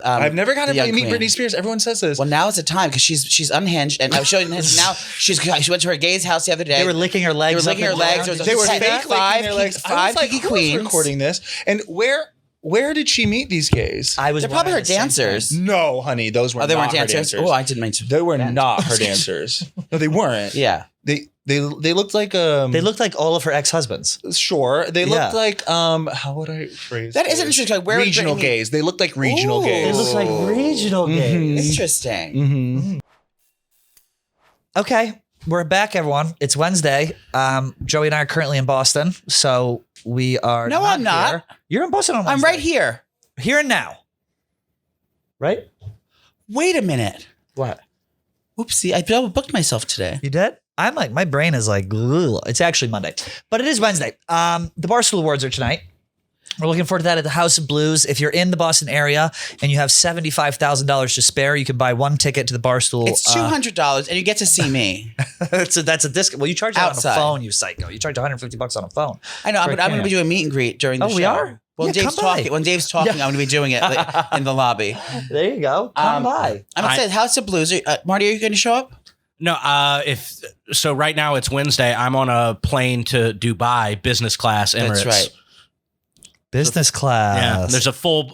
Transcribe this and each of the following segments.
I've never gotten to meet Britney Spears. Everyone says this. Well, now is the time because she's unhinged, and I was showing this. Now she went to her gay's house the other day. They were licking her legs. They were fake five kinky queens recording this. And where did she meet these gays? They're probably her dancers. No, honey, those were not her dancers. Oh, I didn't mean to. They were not her dancers. No, they weren't. Yeah. They looked like they looked like all of her ex-husbands. Sure, they looked like how would I phrase that? Isn't interesting. Like, where regional gays? They looked like regional gays. They look like regional gays. Interesting. Mm-hmm. Okay, we're back, everyone. It's Wednesday. Joey and I are currently in Boston, so we are. No, I'm not. Here. You're in Boston on Wednesday. I'm right here. Here and now. Right? Wait a minute. What? Oopsie! I double booked myself today. You did? I'm like, my brain is like, ugh. It's actually Monday, but it is Wednesday. The Barstool Awards are tonight. We're looking forward to that at the House of Blues. If you're in the Boston area and you have $75,000 to spare, you can buy one ticket to the Barstool. It's $200 and you get to see me. that's a discount. Well, you charge that outside on a phone, you psycho. You charge $150 on a phone. I know, but I'm going to be doing a meet and greet during the show. We are? When Dave's talking, I'm going to be doing it in the lobby. There you go. Come by. I'm excited. House of Blues. Marty, are you going to show up? No, so right now it's Wednesday. I'm on a plane to Dubai, business class, Emirates. That's right. Business class. Yeah, there's a full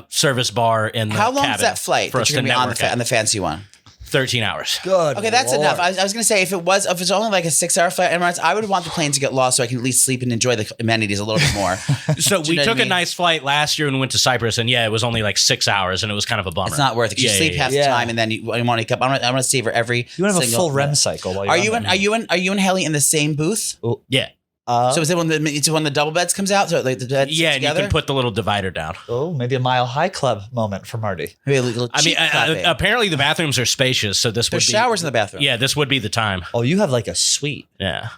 service bar in the How long cabin is that flight for that us you're to going to be network on the fancy one? 13 hours. Good. Okay, that's Lord. enough. I was going to say, if it's only like a 6-hour flight, Emirates, I would want the plane to get lost so I can at least sleep and enjoy the amenities a little bit more. So we took a nice flight last year and went to Cyprus, and it was only like 6 hours, and it was kind of a bummer. It's not worth it. You sleep half the time, and then you want to wake up. I want to savor every. You want to have a single full REM cycle while you're Are you and Helly in the same booth? Yeah. So is it when the double beds comes out? So like the beds and together? you can put the little divider down. Oh, maybe a Mile High Club moment for Marty. Maybe a little apparently the bathrooms are spacious, so there's showers in the bathroom. Yeah, this would be the time. Oh, you have like a suite. Yeah.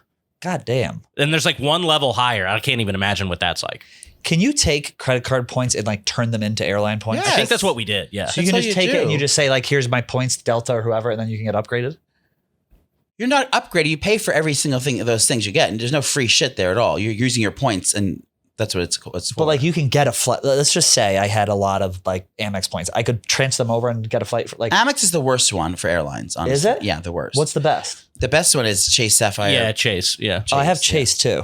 God damn. And there's like one level higher. I can't even imagine what that's like. Can you take credit card points and like turn them into airline points? Yes. I think that's what we did. Yeah. So you can just take it and you just say like, here's my points, Delta or whoever, and then you can get upgraded? You're not upgraded. You pay for every single thing of those things you get, and there's no free shit there at all. You're using your points, and that's what it's for. But like you can get a flight. Let's just say I had a lot of like Amex points. I could transfer them over and get a flight for like. Amex is the worst one for airlines. Honestly. Is it? Yeah, the worst. What's the best? The best one is Chase Sapphire. Yeah, Chase. Yeah. I have Chase too.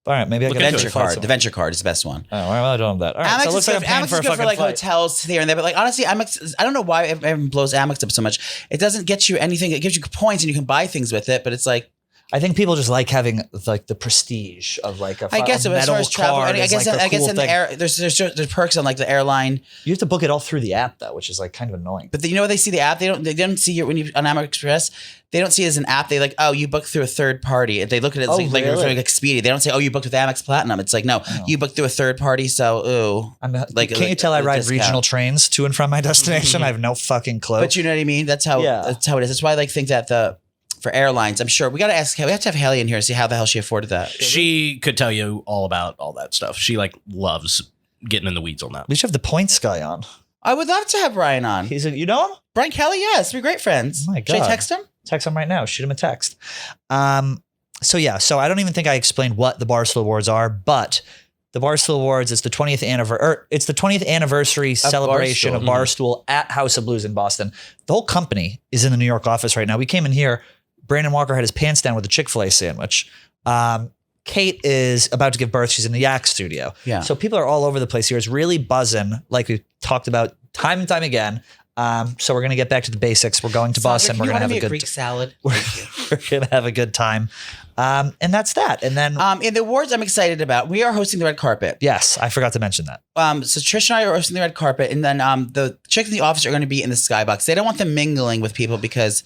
All right, maybe I can Venture card. The Venture card is the best one. Oh, well, I don't have that. All right, Amex so it looks like I'm paying for a fucking like flight. hotels here and there, but like honestly, Amex. I don't know why everyone blows Amex up so much. It doesn't get you anything. It gives you points and you can buy things with it, but it's like. I think people just like having like the prestige of like a. I guess a as far metal as travel, card I guess is, like, a in cool the thing. air, there's perks on like the airline. You have to book it all through the app though, which is like kind of annoying. But you know, they see the app. They don't see you when you on Amex Express. They don't see it as an app. They like, oh, you booked through a third party. They look at it as like Expedia. They don't say, oh, you booked with Amex Platinum. It's like, no, you booked through a third party. So, can't you tell I ride regional trains to and from my destination? I have no fucking clue. But you know what I mean? That's how it is. That's why I like think that for airlines, I'm sure we got to ask. We have to have Haley in here to see how the hell she afforded that. She could tell you all about all that stuff. She like loves getting in the weeds on that. We should have the points guy on. I would love to have Brian on. You know him? Brian Kelly? Yes, we're great friends. Oh my God. Should I text him? Text him right now. Shoot him a text. So I don't even think I explained what the Barstool Awards are, but the Barstool Awards is the 20th anniversary. It's the 20th anniversary celebration of Barstool at House of Blues in Boston. The whole company is in the New York office right now. We came in here. Brandon Walker had his pants down with a Chick-fil-A sandwich. Kate is about to give birth. She's in the Yak studio. Yeah. So people are all over the place here. It's really buzzing, like we've talked about time and time again. So we're going to get back to the basics. We're going to Boston. We're going to have a good Greek salad. We're going to have a good time. And that's that. And then in the awards I'm excited about, we are hosting the red carpet. yes, I forgot to mention that. So Trish and I are hosting the red carpet, and then the chicks in the office are going to be in the skybox. They don't want them mingling with people because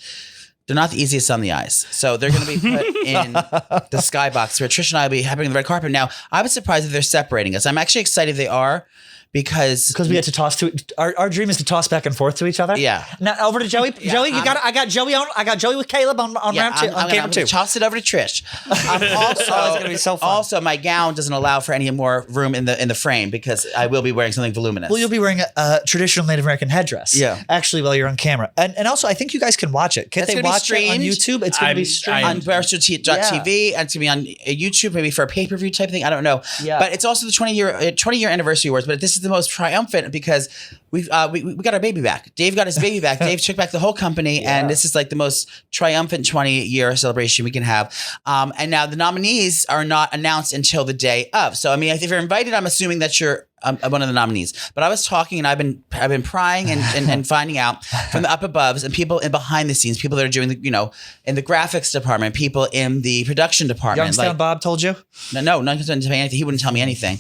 they're not the easiest on the eyes. So they're going to be put in the skybox where Trish and I will be having the red carpet. Now, I was surprised that they're separating us. I'm actually excited they are because we had to toss our dream is to toss back and forth to each other. Yeah. Now over to Joey. Joey, I got Joey with Caleb on round two. On camera two. Toss it over to Trish. Also, it's going to be so fun. Also, my gown doesn't allow for any more room in the frame because I will be wearing something voluminous. Well, you'll be wearing a traditional Native American headdress. Yeah. Actually, while you're on camera, and also I think you guys can watch it. Can't they watch it on YouTube? It's going to be streamed on Barstool.tv, and it's going to be on YouTube, maybe for a pay-per-view type thing. I don't know. Yeah. But it's also the 20 year anniversary awards. But this is the most triumphant because we got our baby back. Dave got his baby back. Dave took back the whole company, and this is like the most triumphant 20-year celebration we can have. And now the nominees are not announced until the day of. So I mean, if you're invited, I'm assuming that you're one of the nominees. But I was talking, and I've been prying and finding out from the up aboves and people in behind the scenes, people that are doing the, in the graphics department, people in the production department. Youngstown Bob told you? No, none of them tell me anything. He wouldn't tell me anything.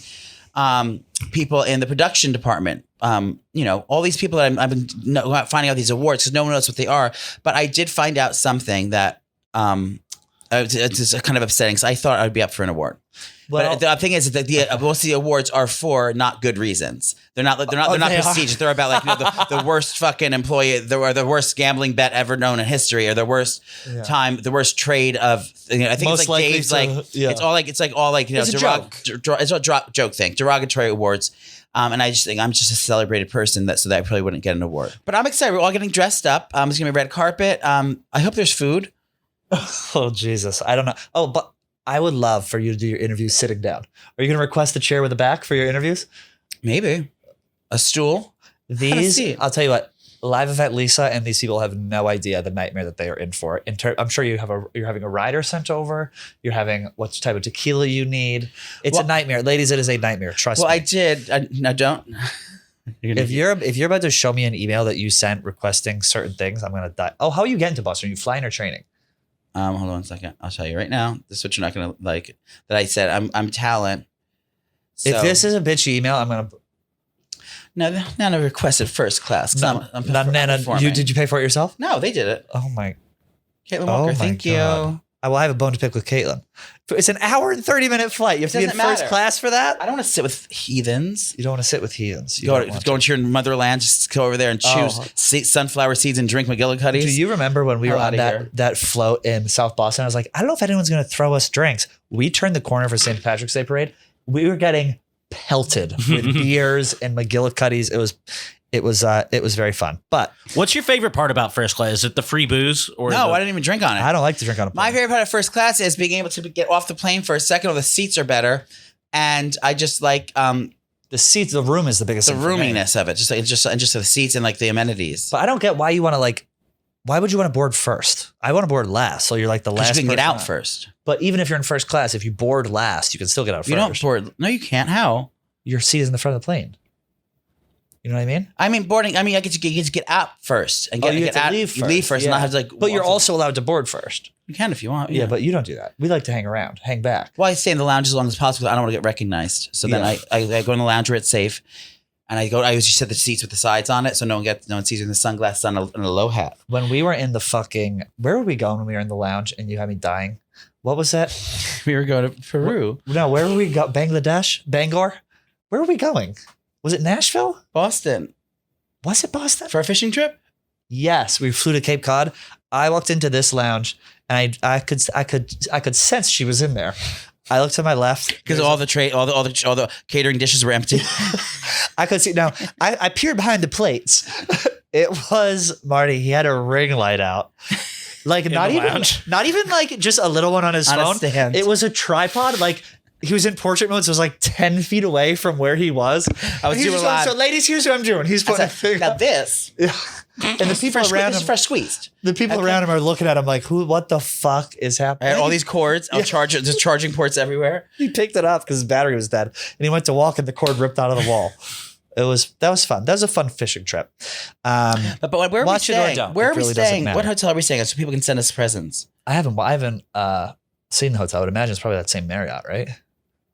People in the production department, all these people that I've been finding out these awards because no one knows what they are. But I did find out something that it's kind of upsetting because I thought I'd be up for an award. Well, but the thing is that most of the awards are for not good reasons. They're not prestigious. They're about the worst fucking employee, the worst gambling bet ever known in history, or the worst time, the worst trade of. I think most it's like Dave's it's all like it's a joke thing, derogatory awards. And I just think I'm just a celebrated person so that I probably wouldn't get an award. But I'm excited. We're all getting dressed up. It's gonna be red carpet. I hope there's food. Oh Jesus, I don't know. Oh, but I would love for you to do your interviews sitting down. Are you going to request a chair with a back for your interviews? Maybe a stool. I'll tell you what. Live Event Lisa and these people have no idea the nightmare that they are in for. I'm sure you're having a rider sent over. You're having what type of tequila you need. It's a nightmare, ladies. It is a nightmare. Trust me. Well, I did. No, don't. If you're about to show me an email that you sent requesting certain things, I'm going to die. Oh, how are you getting to Boston? Are you flying or training? Hold on a second. I'll tell you right now. This is what you're not gonna like. That I said I'm talent. So, if this is a bitchy email, I'm gonna. No, Nana requested first class. Nana, did you pay for it yourself? No, they did it. Oh my. Caitlin Walker, thank you. I will have a bone to pick with Caitlin. It's an hour and 30-minute flight. You have to be in first class for that? I don't want to sit with heathens. You don't want to sit with heathens. Go into your motherland, just go over there and choose sunflower seeds and drink McGillicuddy's. Do you remember when we were on that float in South Boston? I was like, I don't know if anyone's going to throw us drinks. We turned the corner for St. Patrick's Day Parade. We were getting pelted with beers and McGillicuddy's. It was very fun. But what's your favorite part about first class? Is it the free booze or I didn't even drink on it. I don't like to drink on a plane. My favorite part of first class is being able to get off the plane for a second, or the seats are better, and I just like the seats. The room is the biggest. The roominess of it, just the seats and like the amenities. But I don't get why you want to why would you want to board first? I want to board last, so you're like the last. You can get out first. But even if you're in first class, if you board last, you can still get out first. You don't board. No, you can't. How? Your seat is in the front of the plane. You know what I mean? I mean, boarding. I mean, I get to get out first and get out. Leave first. You leave first, and not have to But you're also allowed to board first. You can if you want. Yeah, but you don't do that. We like to hang around, hang back. Well, I stay in the lounge as long as possible. I don't want to get recognized. So then I go in the lounge where it's safe, and I usually set the seats with the sides on it, so no one sees you in the sunglasses and a low hat. When we were in the where were we going when we were in the lounge and you had me dying? What was that? We were going to Peru. No, where were we going? Bangladesh? Bangor? Where were we going? Was it Nashville? Boston. Was it Boston? For a fishing trip? Yes, we flew to Cape Cod. I walked into this lounge and I could sense she was in there. I looked to my left because all the catering dishes were empty. I could see. Now I peered behind the plates. It was Marty. He had a ring light out. Like not even like just a little one on his phone. It was a tripod. Like he was in portrait mode, so it was like 10 feet away from where he was. I was doing live. So ladies, here's what I'm doing. He's putting a thing now this. Yeah. And the people around him, fresh squeezed. The people around him are looking at him like, what the fuck is happening? I had all these cords, just charging ports everywhere. He picked it up because his battery was dead, and he went to walk, and the cord ripped out of the wall. That was fun. That was a fun fishing trip. But where are we staying? Where are we staying? What hotel are we staying at so people can send us presents? I haven't seen the hotel. I would imagine it's probably that same Marriott, right?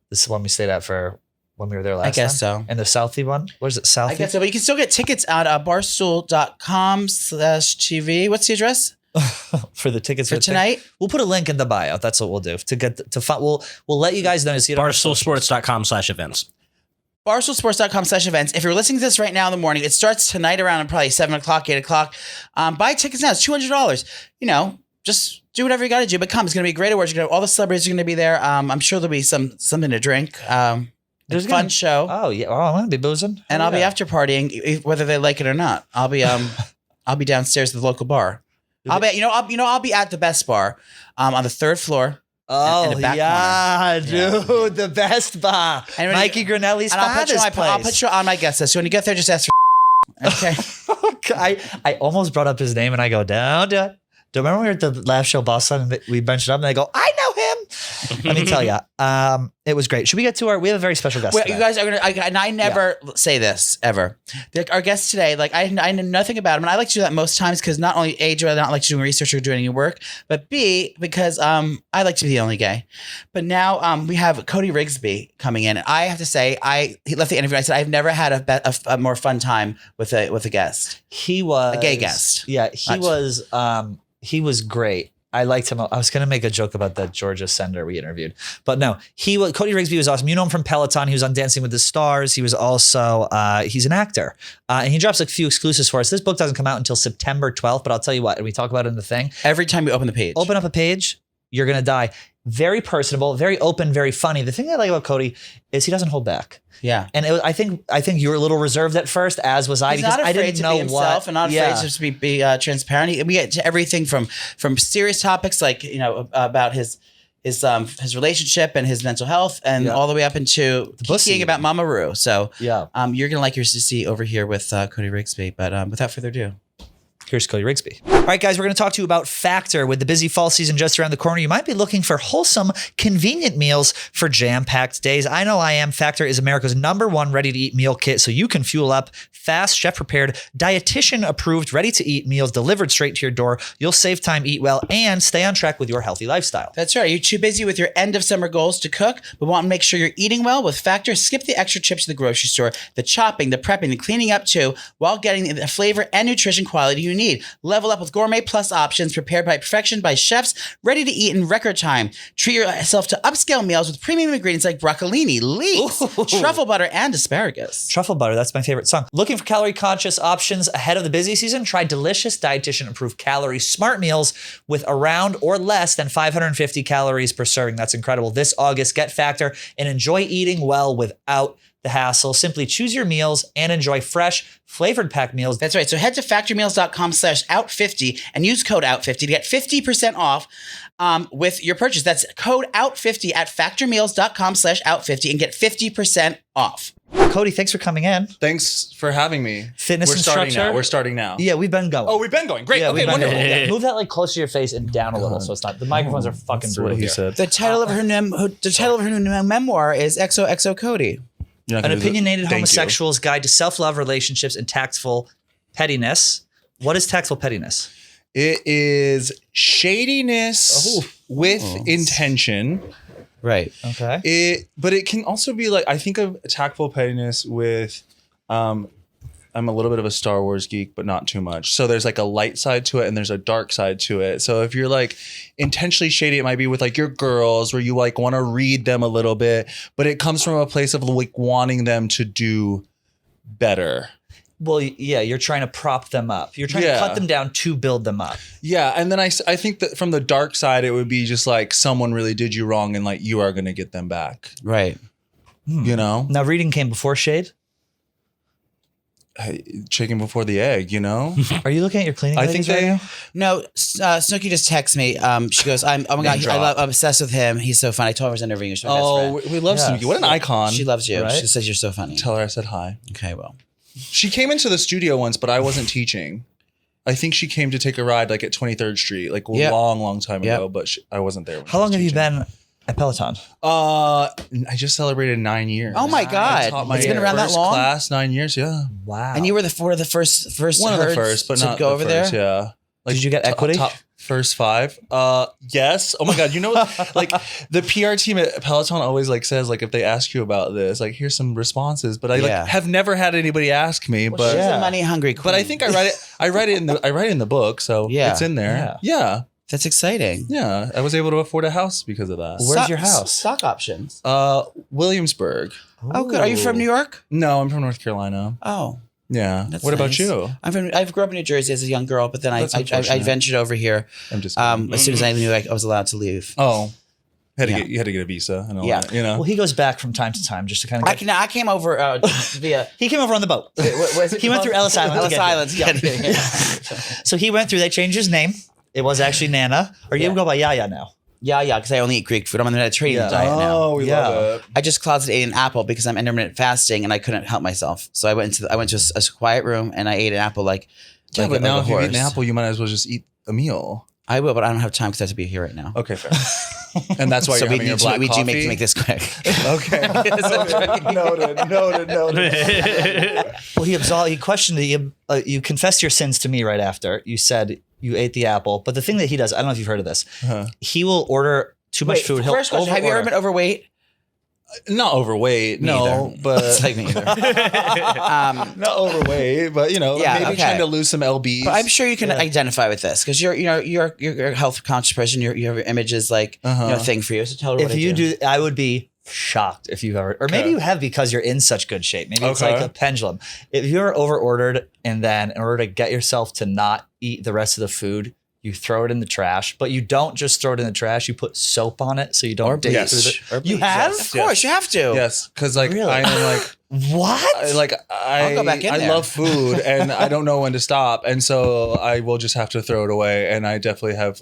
This is one we stayed at for when we were there last time. I guess so. And the Southie one? What is it, Southie? I guess so, but you can still get tickets at barstool.com/TV. What's the address? For the tickets for tonight? We'll put a link in the bio. That's what we'll do. We'll let you guys know to see it. Barstoolsports.com/events. Barstoolsports.com/events. If you're listening to this right now in the morning, it starts tonight around probably 7 o'clock, 8 o'clock. Buy tickets now. It's $200. Just do whatever you got to do. But come, it's going to be a great awards. All the celebrities are going to be there. I'm sure there'll be something to drink. There's a fun show. Oh yeah, I'm going to be boozing, and I'll be after partying, whether they like it or not. I'll be downstairs at the local bar. I'll be at the Best Bar, on the third floor. Oh, in the back yeah, corner. dude. The best bar. And when Mikey Grinelli's And I'll put, father's I'll place. put you on my guest list. So when you get there, just ask for okay. I almost brought up his name and I go, down. Do you remember we were at the last show Boston and we mentioned up and I go, I know him. Let me tell you, it was great. Should we get to we have a very special guest Well, today. you guys are gonna. And I never say this ever. Our guest today, like I know nothing about him, and I like to do that most times because not only A, do I not like doing research or doing any work, but B, because I like to be the only gay. But now we have Cody Rigsby coming in, and I have to say, he left the interview. And I said I've never had a more fun time with a guest. He was a gay guest. Yeah, he was great. I liked him. I was going to make a joke about that Georgia sender we interviewed, but no, Cody Rigsby was awesome. You know him from Peloton. He was on Dancing with the Stars. He was also, he's an actor. And he drops a few exclusives for us. This book doesn't come out until September 12th, but I'll tell you what, and we talk about it in the thing. Every time you open the page. Open up a page, you're going to die. Very personable, very open, very funny. The thing I like about Cody is he doesn't hold back. Yeah. And I think you were a little reserved at first, as was I, He's because not I afraid didn't to know be himself and not afraid to be transparent. We get to everything from serious topics like about his relationship and his mental health, and all the way up into geeking about Mama Ru. So you're gonna like yours to see over here with Cody Rigsby. But without further ado. Here's Cody Rigsby. All right, guys, we're going to talk to you about Factor. With the busy fall season just around the corner, you might be looking for wholesome, convenient meals for jam-packed days. I know I am. Factor is America's #1 ready-to-eat meal kit, so you can fuel up fast, chef-prepared, dietitian-approved, ready-to-eat meals delivered straight to your door. You'll save time, eat well, and stay on track with your healthy lifestyle. That's right. You're too busy with your end-of-summer goals to cook, but want to make sure you're eating well? With Factor, skip the extra trips to the grocery store, the chopping, the prepping, the cleaning up too, while getting the flavor and nutrition quality you need. Level up with gourmet plus options prepared by perfection by chefs, ready to eat in record time. Treat yourself to upscale meals with premium ingredients like broccolini, leeks, truffle butter, and asparagus. Truffle butter, that's my favorite song. Looking for calorie-conscious options ahead of the busy season? Try delicious dietitian-approved calorie smart meals with around or less than 550 calories per serving. That's incredible. This August, get Factor and enjoy eating well without the hassle. Simply choose your meals and enjoy fresh, flavored packed meals. That's right. So head to factormeals.com/out50 and use code out50 to get 50% off with your purchase. That's code out50 at factormeals.com/out50 and get 50% off. Cody, thanks for coming in. Thanks for having me. Fitness We're starting instructor? now. We're starting now. Yeah, we've been going. Oh, we've been going. Great. Yeah, Okay, we've been wonderful. going. Move that like close to your face and down a little, so it's not. The microphones are fucking That's brutal what he here. said. The title of her new memoir is XOXO Cody. An opinionated Thank you. homosexual's guide to self-love, relationships, and tactful pettiness. What is tactful pettiness? It is shadiness with intention. Right. Okay. But it can also be like, I think of tactful pettiness with, I'm a little bit of a Star Wars geek, but not too much. So there's like a light side to it and there's a dark side to it. So if you're like intentionally shady, it might be with like your girls where you like want to read them a little bit, but it comes from a place of like wanting them to do better. Well, yeah, you're trying to prop them up. You're trying to cut them down to build them up. Yeah. And then I think that from the dark side, it would be just like someone really did you wrong and like you are going to get them back. Right. You know? Now, reading came before shade. Chicken before the egg, you know? Are you looking at your cleaning I ladies think right they. now? No, Snooki just texted me. She goes, oh my God, I'm obsessed with him. He's so funny. I told her I was interviewing you. She's my best Oh, friend. we love Yeah. Snooki. What an icon. She loves you. Right? She says you're so funny. Tell her I said hi. Okay, well. She came into the studio once, but I wasn't teaching. I think she came to take a ride like at 23rd Street, like a long time ago, but I wasn't there. How long have you been at Peloton? I just celebrated 9 years. Oh my God. I taught my It's been around that first long? class, 9 years, yeah. Wow. And you were one of the first One of the herds first, but to not go the over first, there? yeah. Like Did you get equity? Top first 5? Yes. Oh my God. You know, like the PR team at Peloton always like says like if they ask you about this, like here's some responses. But I like have never had anybody ask me. But She's a money hungry queen. But I think I write it in the book, so it's in there. Yeah. That's exciting. Yeah. I was able to afford a house because of that. Where's your house? Stock options. Williamsburg. Oh, good. Are you from New York? No, I'm from North Carolina. Oh. Yeah. That's what about nice. you? I grew up in New Jersey as a young girl, but then I unfortunate. ventured over here I'm just as soon as I knew I was allowed to leave. Oh. You had to get a visa and all that, you know. Well, he goes back from time to time just to kind of get... I came over via... He came over on the boat. He went through Ellis Island. Ellis Island. Yeah. So he went through, they changed his name. It was actually Nana. Or you go by Yaya now. Yeah, because I only eat Greek food. I'm on the Mediterranean Yeah. diet now. Oh, we love it. I just closet ate an apple because I'm intermittent fasting and I couldn't help myself. So I went to a quiet room and I ate an apple like Yeah, but now a if you eat horse. an apple, you might as well just eat a meal. I will, but I don't have time because I have to be here right now. Okay, fair. And that's why So you're having your black we coffee. do make this quick. Okay. Noted. Well, he questioned it. You confessed your sins to me right after. You said you ate the apple. But the thing that he does, I don't know if you've heard of this. He will order too much food. He'll First question: have you ever been overweight? Not overweight, no, Neither. but It's like neither. not overweight, but maybe trying to lose some lbs. But I'm sure you can identify with this because you're a health conscious person. You have your image is like a thing for you. So tell her what If you do. I would be shocked if you've ever, or maybe you have because you're in such good shape. Maybe it's like a pendulum. If you're over ordered and then in order to get yourself to not eat the rest of the food, you throw it in the trash, but you don't just throw it in the trash. You put soap on it so you don't dig through the. You have? Of course, you have to. Yes, because I am like What? I'll go back in there. love food and I don't know when to stop, and so I will just have to throw it away. And I definitely have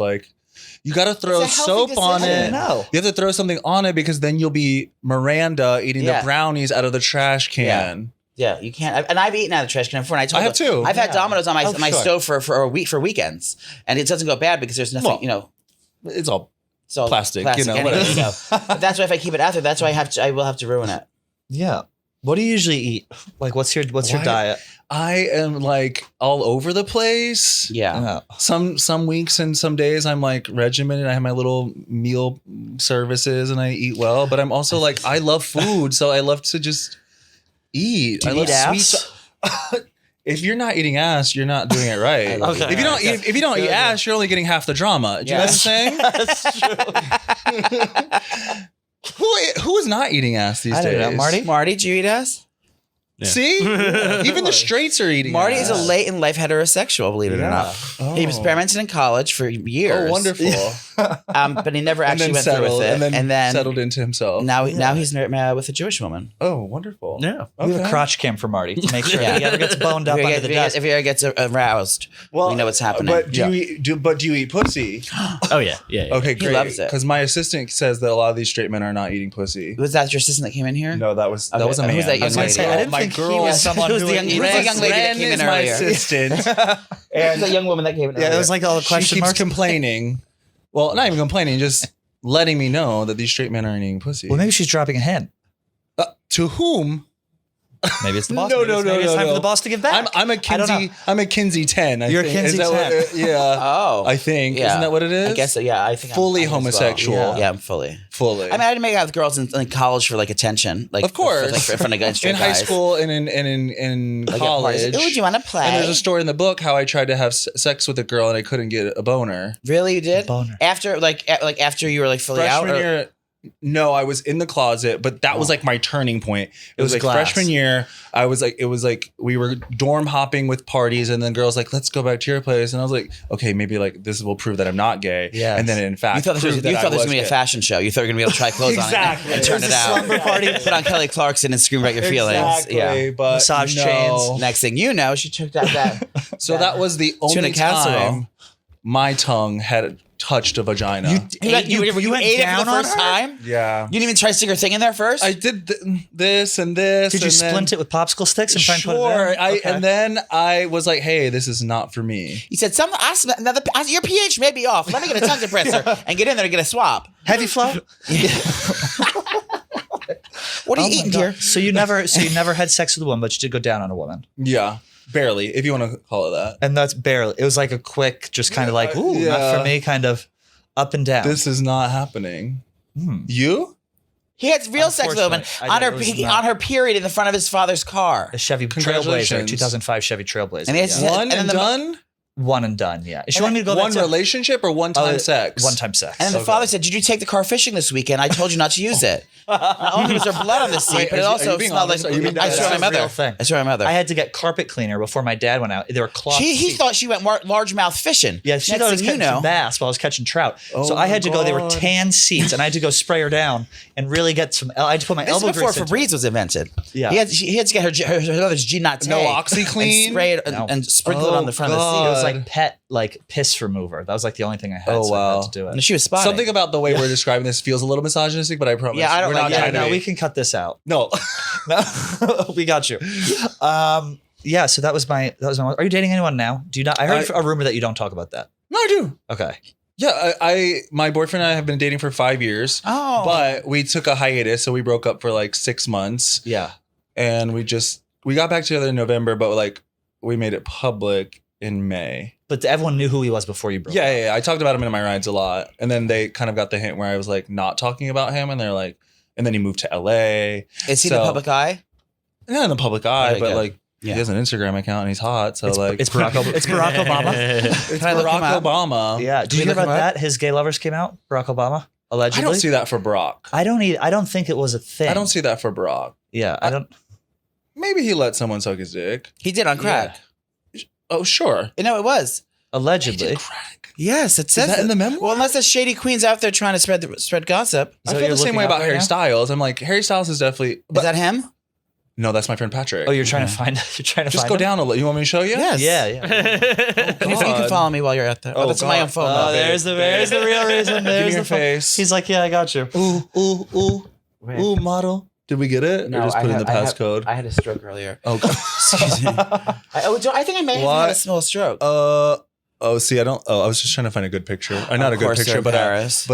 you got to throw It's a healthy soap on decision. it. No. You have to throw something on it because then you'll be Miranda eating the brownies out of the trash can. Yeah, you can't. And I've eaten out of the trash can before. And I told I have them, too. I've had Domino's on my sure. stove for a week for weekends, and it doesn't go bad because there's nothing. Well, it's all it's all plastic, anyway, whatever. so. But that's why if I keep it out there, that's why I will have to ruin it. Yeah. What do you usually eat? Like, what's your diet? I am all over the place. Yeah. Some weeks and some days I'm regimented. I have my little meal services and I eat well, but I'm also I love food, so I love to just eat. Do you I love eat ass? If you're not eating ass, you're not doing it right. Okay. If you don't eat ass, you're only getting half the drama. Do you know what I'm saying? That's true. Who is not eating ass these I days? don't know, Marty? Do you eat ass? Yeah. See? Even the straights are eating Marty ass. is a late in life heterosexual, believe it or not. He experimented in college for years. Oh, wonderful. But he never actually went through with it. And then settled into himself. Now he's with a Jewish woman. Oh, wonderful. Yeah. We have a crotch cam for Marty to make sure that he ever gets boned up under the desk. If he ever gets aroused, we know what's happening. But do you eat pussy? Oh yeah. Okay, great. He loves it. Because my assistant says that a lot of these straight men are not eating pussy. Was that your assistant that came in here? No, that was a Okay, man. who's that young I was gonna lady? say, I didn't my think he girl. was someone Who's who the young- would who's the eat. young lady that came in is my earlier? assistant. There's a young woman that came in. Yeah, it was like all the She question keeps marks. complaining. Well, not even complaining, just letting me know that these straight men aren't eating pussy. Well, maybe she's dropping a hint. To whom? Maybe it's the boss. No, Maybe it's time for the boss to give back. I'm a I don't know. Kinsey. I'm a Kinsey 10. You're a think. Kinsey Is that 10. what yeah. Oh, I think. yeah. Isn't that what it is? I guess so. Yeah, I think Fully I'm as well. homosexual. Yeah, I'm fully. Fully. I mean, I didn't make out with girls in college for attention, of course, in front of guys, straight in high guys. school and in Like at parties, college. like, "Ooh, do you want to play?" And there's a story in the book how I tried to have sex with a girl and I couldn't get a boner. Really, you did? Boner. After after you were fully out. Freshman Or, year, no, I was in the closet, but that was my turning point. It was glass. freshman year. I was we were dorm hopping with parties, and then girls let's go back to your place, and I was like, okay, maybe this will prove that I'm not gay. Yes. And then in fact, you thought this was proved that I going to be a gay. fashion show. You thought you were going to be able to try clothes Exactly. on and turn It it was a out. slumber party. Put on Kelly Clarkson and scream about your feelings. Exactly, Yeah. but Massage no. chains. Next thing you know, she took that. So that was the Tuna only casserole. time my tongue had touched a vagina. You went ate it for down the on first her? time? yeah. You didn't even try to stick her thing in there first? I did this and this. Did you and splint it with popsicle sticks and try and put it Sure. in? Okay. And then I was like, hey, this is not for me. You said, your pH may be off. Let me get a tongue depressor and get in there and get a swab. Heavy flow? What are you eating, dear? So you never had sex with a woman, but you did go down on a woman. Yeah. Barely, if you want to call it that. And that's barely. It was like a quick, just kind of ooh, not for me, kind of up and down. This is not happening. You? He had real sex with a woman Unfortunately, on her period in the front of his father's car. a Chevy Trailblazer, Congratulations. 2005 Chevy Trailblazer. And it's- yeah. One and and then done? One and done, yeah. She wanted me to go One back to relationship or one-time sex? One-time sex. And the father said, "Did you take the car fishing this weekend? I told you not to use it. Not only was there blood on the seat, Wait, but it are also you being smelled honest? like Are you being I honest? saw my That's a real mother. thing. I saw my mother. I had to get carpet cleaner before my dad went out. There were cloth He seats. thought she went largemouth fishing. Yeah, she Next thought I was thing catching some bass while I was catching trout. So I had to go. They were tan seats, and I had to go spray her down and really get some. I had to put my This is elbow before grease into Febreze was invented. Yeah. He had to get her mother's G Nat No OxyClean? and spray it and sprinkle it on the front of the seat. It was like pet like piss remover. That was like the only thing I had. Oh, so I wow. had to do And it. she was spotting. Something about the way we're describing this feels a little misogynistic, but I promise. Yeah, I don't we're like not that. trying to No, be. we can cut this out. No. No, we got you. Yeah, so that was my. Are you dating anyone now? Do you not? I heard a rumor that you don't talk about that. No, I do. Okay. Yeah, my boyfriend and I have been dating for 5 years. Oh. But we took a hiatus, so we broke up for like 6 months. Yeah. And we got back together in November, but like we made it public in May. But everyone knew who he was before you broke up. Yeah. I talked about him in my rides a lot. And then they kind of got the hint where I was like not talking about him. And they're like, and then he moved to LA. Is he in the public eye? Not in the public eye, Okay, but good. like Yeah. he has an Instagram account and he's hot. So It's Barack Obama. it's Can I look him Barack up? Obama. Yeah. Did you hear look him about up? that? His gay lovers came out. Barack Obama I allegedly. don't see that for Barack. I don't think it was a thing. I don't see that for Barack. Yeah. I don't. Maybe he let someone suck his dick. He did on crack. Oh, sure. No, it was. Allegedly. Crack. Yes, it Is says that in the memoir? Well, unless there's shady queens out there trying to spread gossip. I So feel you're the same looking way up about right Harry now? Styles. I'm like, Harry Styles is definitely. Is that him? No, that's my friend Patrick. Oh, you're trying to find. You're trying to Just find go him? down a little. You want me to show you? Yes. Yeah. You can follow me while you're out there. Oh, Oh, that's my God. own phone. Oh, though. there's the real reason. Give me There's your the phone. face. He's like, yeah, I got you. Ooh, model. Did we get it? No, or just put in the passcode? I had a stroke earlier. Oh, God. Excuse me. I think I may have What? had a small stroke. See, I don't. Oh, I was just trying to find a good picture. Not Of a good course picture, they're in but Paris.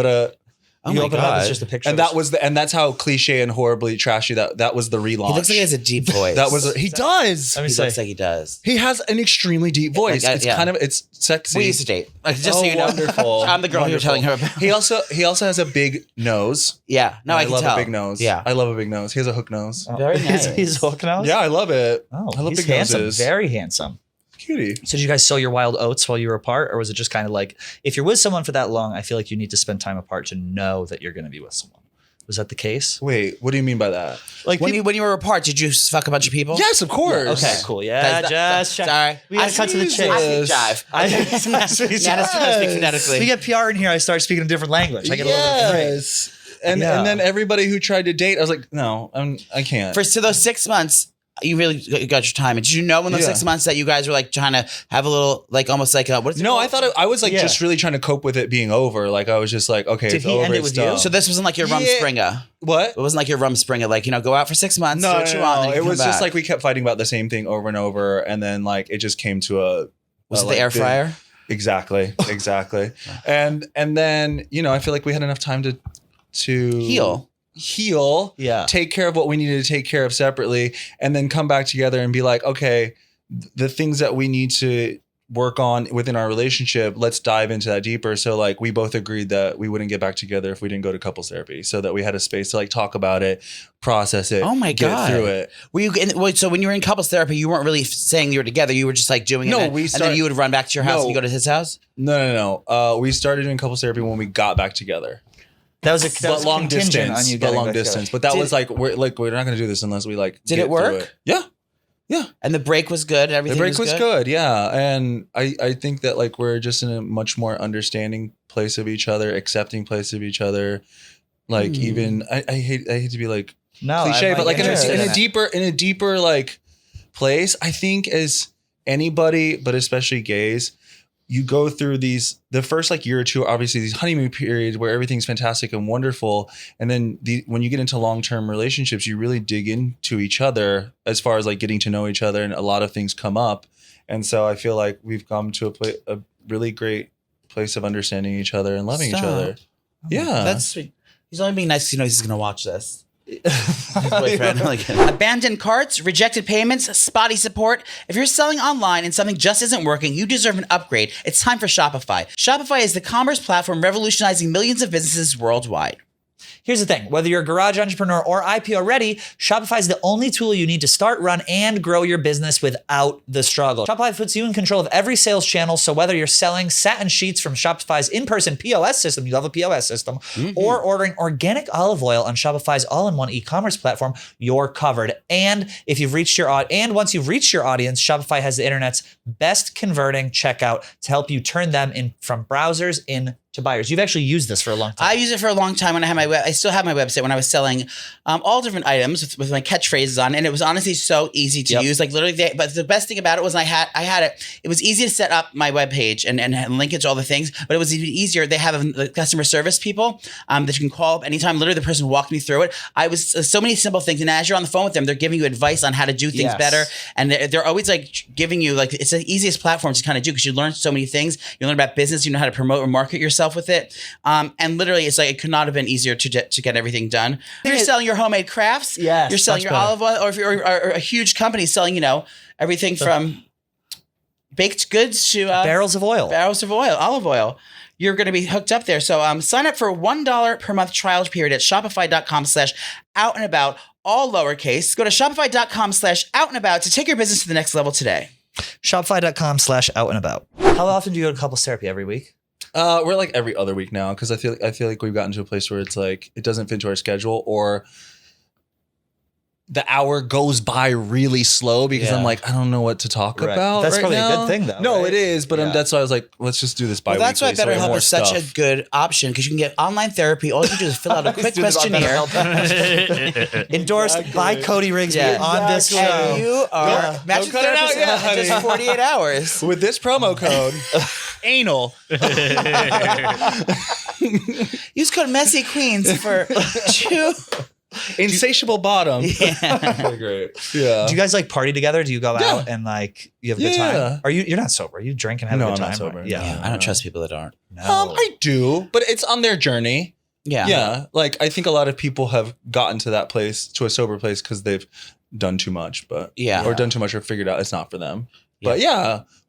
Oh You my open it up, God. it's just a picture. and that was and that's how cliche and horribly trashy that was the relaunch. He looks like he has a deep voice. he does. Let me He say. looks like he does. He has an extremely deep voice. Like, It's yeah. kind of it's sexy. We used to date. Like, just so you know. Wonderful. I'm the girl you're telling her about. He also has a big nose. Yeah. No, I can love tell. a big nose. Yeah. I love a big nose. He has a hook nose. Very nice. He's hooking us. Yeah, I love it. Oh, I love he's big handsome. noses. Very handsome. Cutie. So did you guys sow your wild oats while you were apart, or was it just kind of like, if you're with someone for that long, I feel like you need to spend time apart to know that you're going to be with someone? Was that the case? Wait, what do you mean by that? Like When you were apart, did you fuck a bunch of people? Yes, of course. Okay, cool. Yeah, just check. Sorry. We gotta cut to the Jesus. chase. I speak jive. Nana's trying to speak phonetically. We get PR in here. I start speaking a different language. I get a little bit afraid. Yes. And Yeah. and then everybody who tried to date, I was like, no, I can't. For those 6 months, you really got your time. And did you know in those Yeah. 6 months that you guys were like trying to have a little, like almost like a, what is it No, called? I thought I was like Yeah. just really trying to cope with it being over. Like I was just like, okay, Did it's he over. end it it's with you? done. So this wasn't like your rum Yeah. springer. What? It wasn't like your rum springer. Like, go out for 6 months, do No, what you want. And then you It come was just back. like we kept fighting about the same thing over and over, and then like it just came to a. Was it like, the air big- fryer? Exactly. and then I feel like we had enough time to heal, Yeah. take care of what we needed to take care of separately, and then come back together and be like, okay, the things that we need to work on within our relationship, let's dive into that deeper. So like we both agreed that we wouldn't get back together if we didn't go to couples therapy, so that we had a space to like talk about it, process it, Oh my get God. through it. Were you? So when you were in couples therapy, you weren't really saying you were together. You were just like doing it. No, and then, we and start- then you would run back to your house No. and you go to his house. No. We started doing couples therapy when we got back together. That was a But long contingent distance. on you But getting long back together. distance. But that Did- was like we're not going to do this unless we like. Did get it work? through it. Yeah. And the break was good. The Everything break was good. Yeah. And I think that like we're just in a much more understanding place of each other, accepting place of each other. Like even I hate to be like No, cliche, I'm but like in interested a it. deeper like place. I think as anybody, but especially gays, you go through the first like year or two, obviously these honeymoon periods where everything's fantastic and wonderful. And then when you get into long-term relationships, you really dig into each other as far as like getting to know each other, and a lot of things come up. And so I feel like we've come to a really great place of understanding each other and loving each Stop. other. Yeah. That's sweet. He's only being nice because he knows he's going to watch this. His boyfriend. Abandoned carts, rejected payments, spotty support. If you're selling online and something just isn't working, you deserve an upgrade. It's time for Shopify. Shopify is the commerce platform revolutionizing millions of businesses worldwide. Here's the thing. Whether you're a garage entrepreneur or IPO ready, Shopify is the only tool you need to start, run, and grow your business without the struggle. Shopify puts you in control of every sales channel. So whether you're selling satin sheets from Shopify's in-person POS system, you love a POS system, or ordering organic olive oil on Shopify's all-in-one e-commerce platform, you're covered. And if you've reached your once you've reached your audience, Shopify has the internet's best converting checkout to help you turn them in from browsers into to buyers? You've actually used this for a long time. I used it for a long time when I had I still have my website when I was selling all different items with my catchphrases on, and it was honestly so easy to use. Like literally, but the best thing about it was I had it. It was easy to set up my webpage and link it to all the things, but it was even easier. They have the customer service people that you can call up anytime. Literally, the person walked me through it. I was so many simple things, and as you're on the phone with them, they're giving you advice on how to do things better, and they're always like giving you like it's the easiest platform to kind of do because you learn so many things. You learn about business. You know how to promote or market yourself with it, and literally it's like it could not have been easier to get everything done. If you're selling your homemade crafts, you're selling your olive oil, or if you're a huge company selling everything from baked goods to barrels of oil, olive oil, you're going to be hooked up there. So sign up for $1 per month trial period at shopify.com/outandabout, all lowercase. Go to shopify.com/outandabout to take your business to the next level today. Shopify.com/outandabout. How often do you go to couples therapy? Every week? We're like every other week now because I feel like we've gotten to a place where it's like it doesn't fit into our schedule, or the hour goes by really slow because I'm like, I don't know what to talk about. That's right probably now. a good thing, though. No, right? it is, but that's why I was like, let's just do this bi-weekly. Well, that's why BetterHelp is such a good option because you can get online therapy. All you do is fill out a quick questionnaire. Endorsed by Cody Rigsby on this show. And you are match cut it out therapist yet, in just 48 hours. with this promo code, anal. Use code Messy Queens for two. Insatiable bottom. Okay, great. Yeah. Do you guys like party together? Do you go out and like you have a good time? Are you're not sober? Are you drink and have a good time? I'm not sober. Yeah. I don't trust people that aren't. No. I do, but it's on their journey. Yeah. Yeah. Like I think a lot of people have gotten to that place, to a sober place, because they've done too much, or done too much or figured out it's not for them. But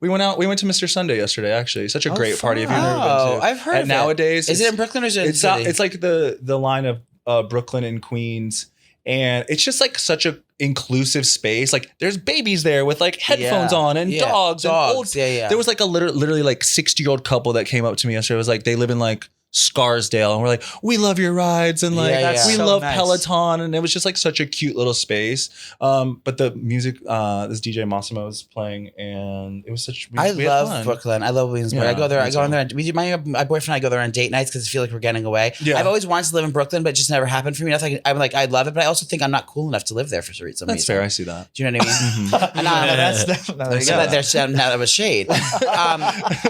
we went to Mr. Sunday yesterday, actually. Such a great party. If you've never been to. I've heard of it. Nowadays. Is it in Brooklyn or is it in the city? It's like the line of Brooklyn and Queens. And it's just like such a inclusive space. Like there's babies there with like headphones on and dogs. And old. There was like a literally like 60-year-old couple that came up to me yesterday. It was like, they live in like Scarsdale, and we're like, we love your rides, and like we love Peloton, and it was just like such a cute little space. But the music, this DJ Massimo was playing, and it was such. I love Brooklyn. I love Williamsburg. I go there. My boyfriend and I go there on date nights because I feel like we're getting away. Yeah. I've always wanted to live in Brooklyn, but it just never happened for me. I'm like, I love it, but I also think I'm not cool enough to live there for some reason. That's fair. I see that. Do you know what I mean? That was shade.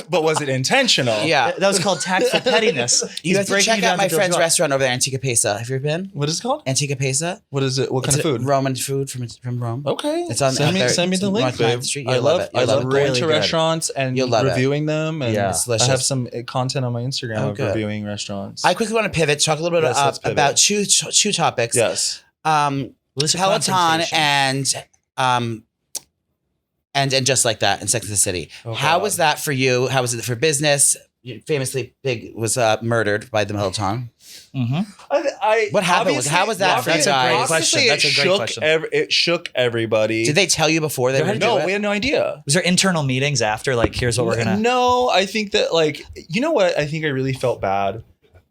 But was it intentional? Yeah, that was called tactful pettiness. You have to check out my friend's restaurant over there, Antica Pesa. Have you ever been? What is it called? Antica Pesa. What is it? What kind of food? Roman food from Rome. Okay. It's on. Send me the link, babe. I love going to restaurants and reviewing them. And I have some content on my Instagram of reviewing restaurants. I quickly want to pivot, talk a little bit about two topics. Yes. Peloton and just like that, and Sex and the City. How was that for you? How was it for business? Famously, Big was murdered by the Peloton. Mm-hmm. What happened? How was that for you guys? That's a great question. It shook everybody. Did they tell you before they were No, we had no idea. Was there internal meetings after? Like, here's what we're gonna. No, I think that you know what? I think I really felt bad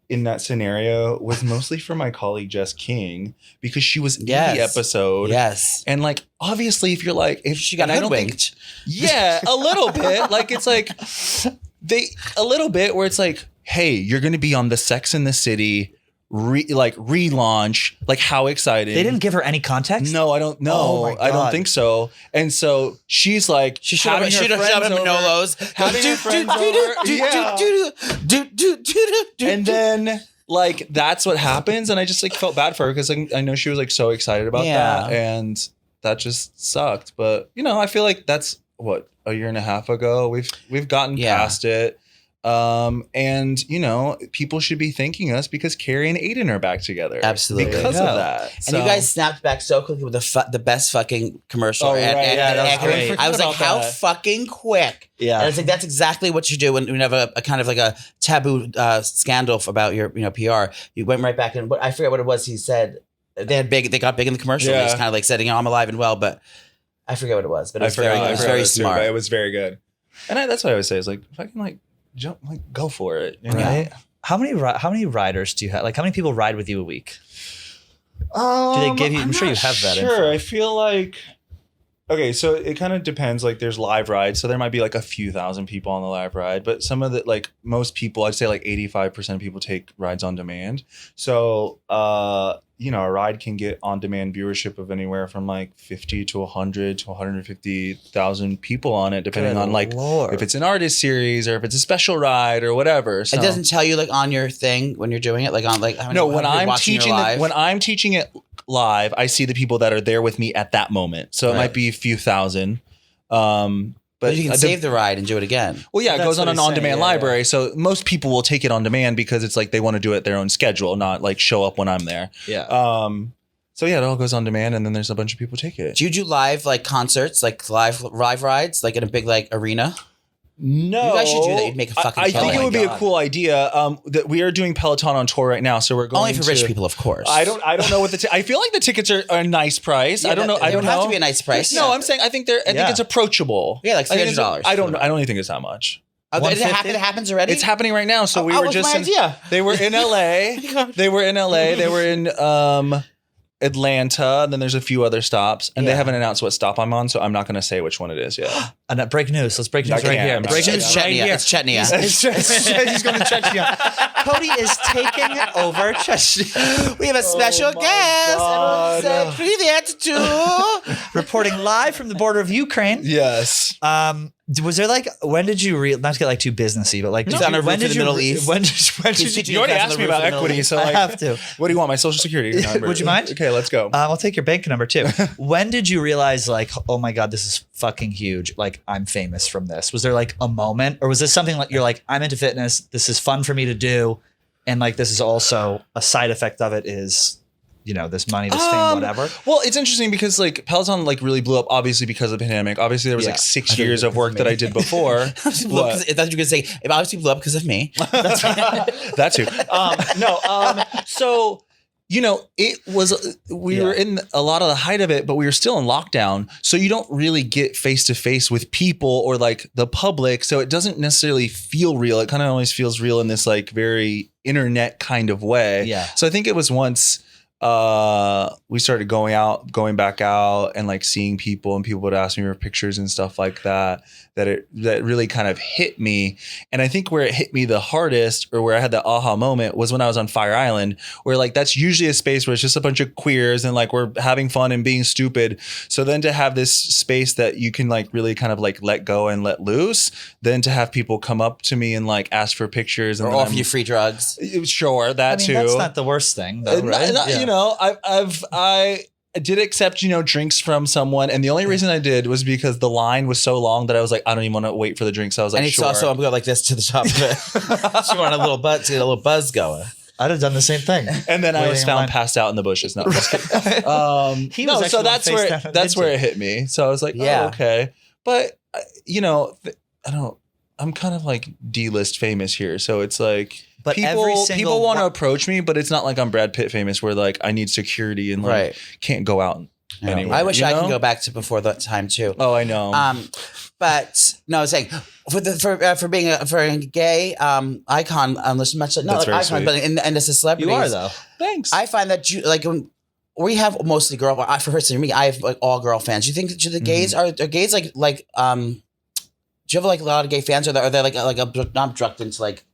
in that scenario was mostly for my colleague Jess King, because she was in the episode. Yes. And obviously if you're if she got hoodwinked. Yeah, a little bit. It's a little bit where it's hey, you're going to be on the Sex and the City relaunch. How exciting. They didn't give her any context? No, I don't know. Oh my God. I don't think so. And so she's she should have shot up Manolos. Having her friends over. Yeah. And then that's what happens. And I just felt bad for her because I know she was so excited about that. And that just sucked. But I feel like that's what, a year and a half ago. We've gotten past it. And people should be thanking us because Carrie and Aiden are back together. Absolutely. Because of that. And you guys snapped back so quickly with the best fucking commercial. Oh, right. That was great. I was like, how fucking quick. Yeah. And I was like, that's exactly what you do when you have a kind of a taboo scandal about your PR. You went right back in. I forget what it was he said. They got big in the commercial. Yeah. He was kind of saying, I'm alive and well, but I forget what it was. But it was very smart. It was very good. And that's what I always say is if I can jump, go for it. Right. How many riders do you have? How many people ride with you a week? Do they give you? I'm sure you have that. Sure. I feel Okay, so it kind of depends. Like, there's live rides, so there might be like a few thousand people on the live ride, but some of the like most people, I'd say like 85% of people take rides on demand. So, you know, a ride can get on demand viewership of anywhere from like 50 to 100 to 150,000 people on it, depending on like if it's an artist series or if it's a special ride or whatever. So, It doesn't tell you like on your thing when you're doing it, like on like how many, no, when how many I'm watching your teaching live? when I'm teaching it live, I see the people that are there with me at that moment. So it might be a few thousand. But you can save the ride and do it again. Well, yeah, it That's goes on what an he's saying, on-demand yeah, library. So most people will take it on demand because it's like they want to do it their own schedule, not like show up when I'm there. Yeah. So yeah, it all goes on demand, and then there's a bunch of people take it. Do you do live like concerts, like live rides, like in a big like arena? No, You guys should do that. You'd make a fucking I think killing. it would be a God. cool idea. That we are doing Peloton on tour right now, so we're going Only for rich to- people, of course. I don't know what I feel like the tickets are a nice price. I don't know. I It don't would have know. to be a nice price. No, I'm saying I think I think it's approachable. Yeah, like I think it's- $300. I don't even think it's that much. Oh, it 150? happens already. It's happening right now. So we Oh, were what's just my idea? They were in LA. They were in LA. They were in Atlanta. And then there's a few other stops, and they haven't announced what stop I'm on, so I'm not going to say which one it is yet. And that break news. Let's break news I right can't. here. I'm not Break saying news It's right Chechnya. here. It's Chechnya. He's going to Chechnya. Cody is taking over Chechnya. We have a special guest. God. Everyone say привет to. Reporting live from the border of Ukraine. Yes. Was there like, when did you not to get like too businessy, but like, He's on a roof when in did the you Middle East. When did He's you? teaching You already class on asked the me roof about in the Middle equity, East. so I like, have to. what do you want? My social security number? Would you mind? Okay, let's go. I'll take your bank number too. When did you realize like, oh my God, this is fucking huge. Like I'm famous from this. Was there like a moment, or was this something like you're like, I'm into fitness. This is fun for me to do. And like, this is also a side effect of it is, you know, this money, this fame, whatever. Well, it's interesting because like Peloton like really blew up obviously because of the pandemic. Obviously there was like 6 years of work that I did before. I thought you were going to say, it obviously blew up because of me. That too. So, you know, it was, we were in a lot of the height of it, but we were still in lockdown. So you don't really get face to face with people or like the public. So it doesn't necessarily feel real. It kind of always feels real in this like very internet kind of way. Yeah. So I think it was once we started going back out and like seeing people, and people would ask me for pictures and stuff like that, that really kind of hit me. And I think where it hit me the hardest, or where I had the aha moment, was when I was on Fire Island, where like that's usually a space where it's just a bunch of queers and like we're having fun and being stupid. So then to have this space that you can like really kind of like let go and let loose, then to have people come up to me and like ask for pictures and Or offer you free drugs. Sure, that I mean, too. that's not the worst thing though, right? You know, I did accept, you know, drinks from someone, and the only reason I did was because the line was so long that I was like, I don't even want to wait for the drink. So I was like, And he sure. saw someone go like this to the top of it. She wanted a little buzz, to get a little buzz going. I'd have done the same thing. And then I was Waiting in found line. passed out in the bushes. No, just kidding. He No, was so actually that's on where FaceTime that's where Midget. it hit me. So I was like, Yeah. oh, okay. But you know, I'm kind of like D-list famous here, so it's like. But every people single want to one- approach me, but it's not like I'm Brad Pitt famous, where like I need security and like Right. can't go out anywhere. I wish you I know? could go back to before that time too. Oh, I know. But no, I was saying for being a gay icon, unless much not That's like very icon, sweet. but in as a celebrity, You are though. Thanks. I find that like when we have mostly girl. For personally, me, I have like all girl fans. Do you think that the gays are gays like do you have like a lot of gay fans, or are they like not abducted into like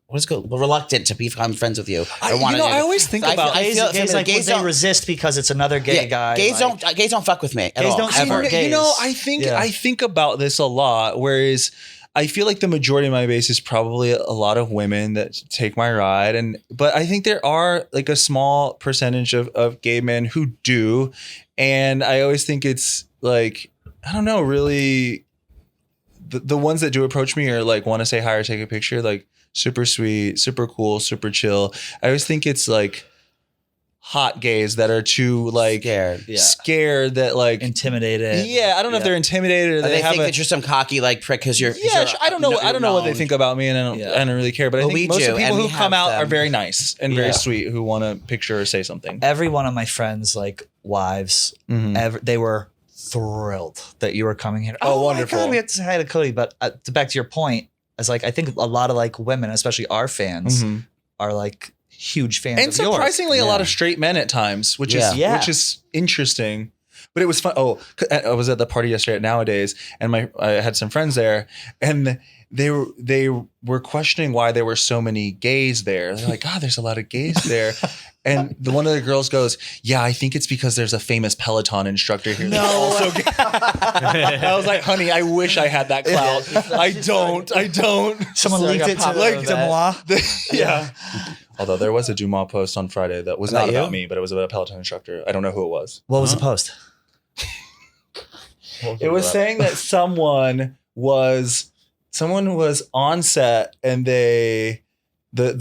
what's it called, reluctant to become friends with you? I always think about Gays like gays they don't resist because it's another gay guy. Gays like- don't fuck with me at Gays all. don't ever. see You know, gays. I think about this a lot, whereas I feel like the majority of my base is probably a lot of women that take my ride, but I think there are like a small percentage of gay men who do, and I always think it's like, I don't know, really the ones that do approach me or like want to say hi or take a picture, like super sweet, super cool, super chill. I always think it's like hot gays that are too like scared that like intimidated. Yeah, I don't know if they're intimidated or They have think a, that you're some cocky like prick because you're. I don't know. I don't know what they think about me, and I don't really care. But I Well, we think most do, of the people and who we come have out are them. very nice and very Yeah. sweet, who want to picture or say something. Every one of my friends, like wives, they were thrilled that you were coming here. Oh, my wonderful. God, we have to say hi to Cody. But back to your point, as like I think a lot of like women, especially our fans, are like huge fans And of yours. surprisingly, a lot of straight men at times, which is Yeah. which is interesting. But it was fun. Oh, I was at the party yesterday at Nowadays, and I had some friends there, and they were questioning why there were so many gays there. They're like, God, there's a lot of gays there. And one of the girls goes, yeah, I think it's because there's a famous Peloton instructor here. No. I was like, honey, I wish I had that clout. I don't. Someone leaked it to like Demois. Yeah. Although there was a Dumas post on Friday that was not about me, but it was about a Peloton instructor. I don't know who it was. What was the post? It was saying that someone was on set and the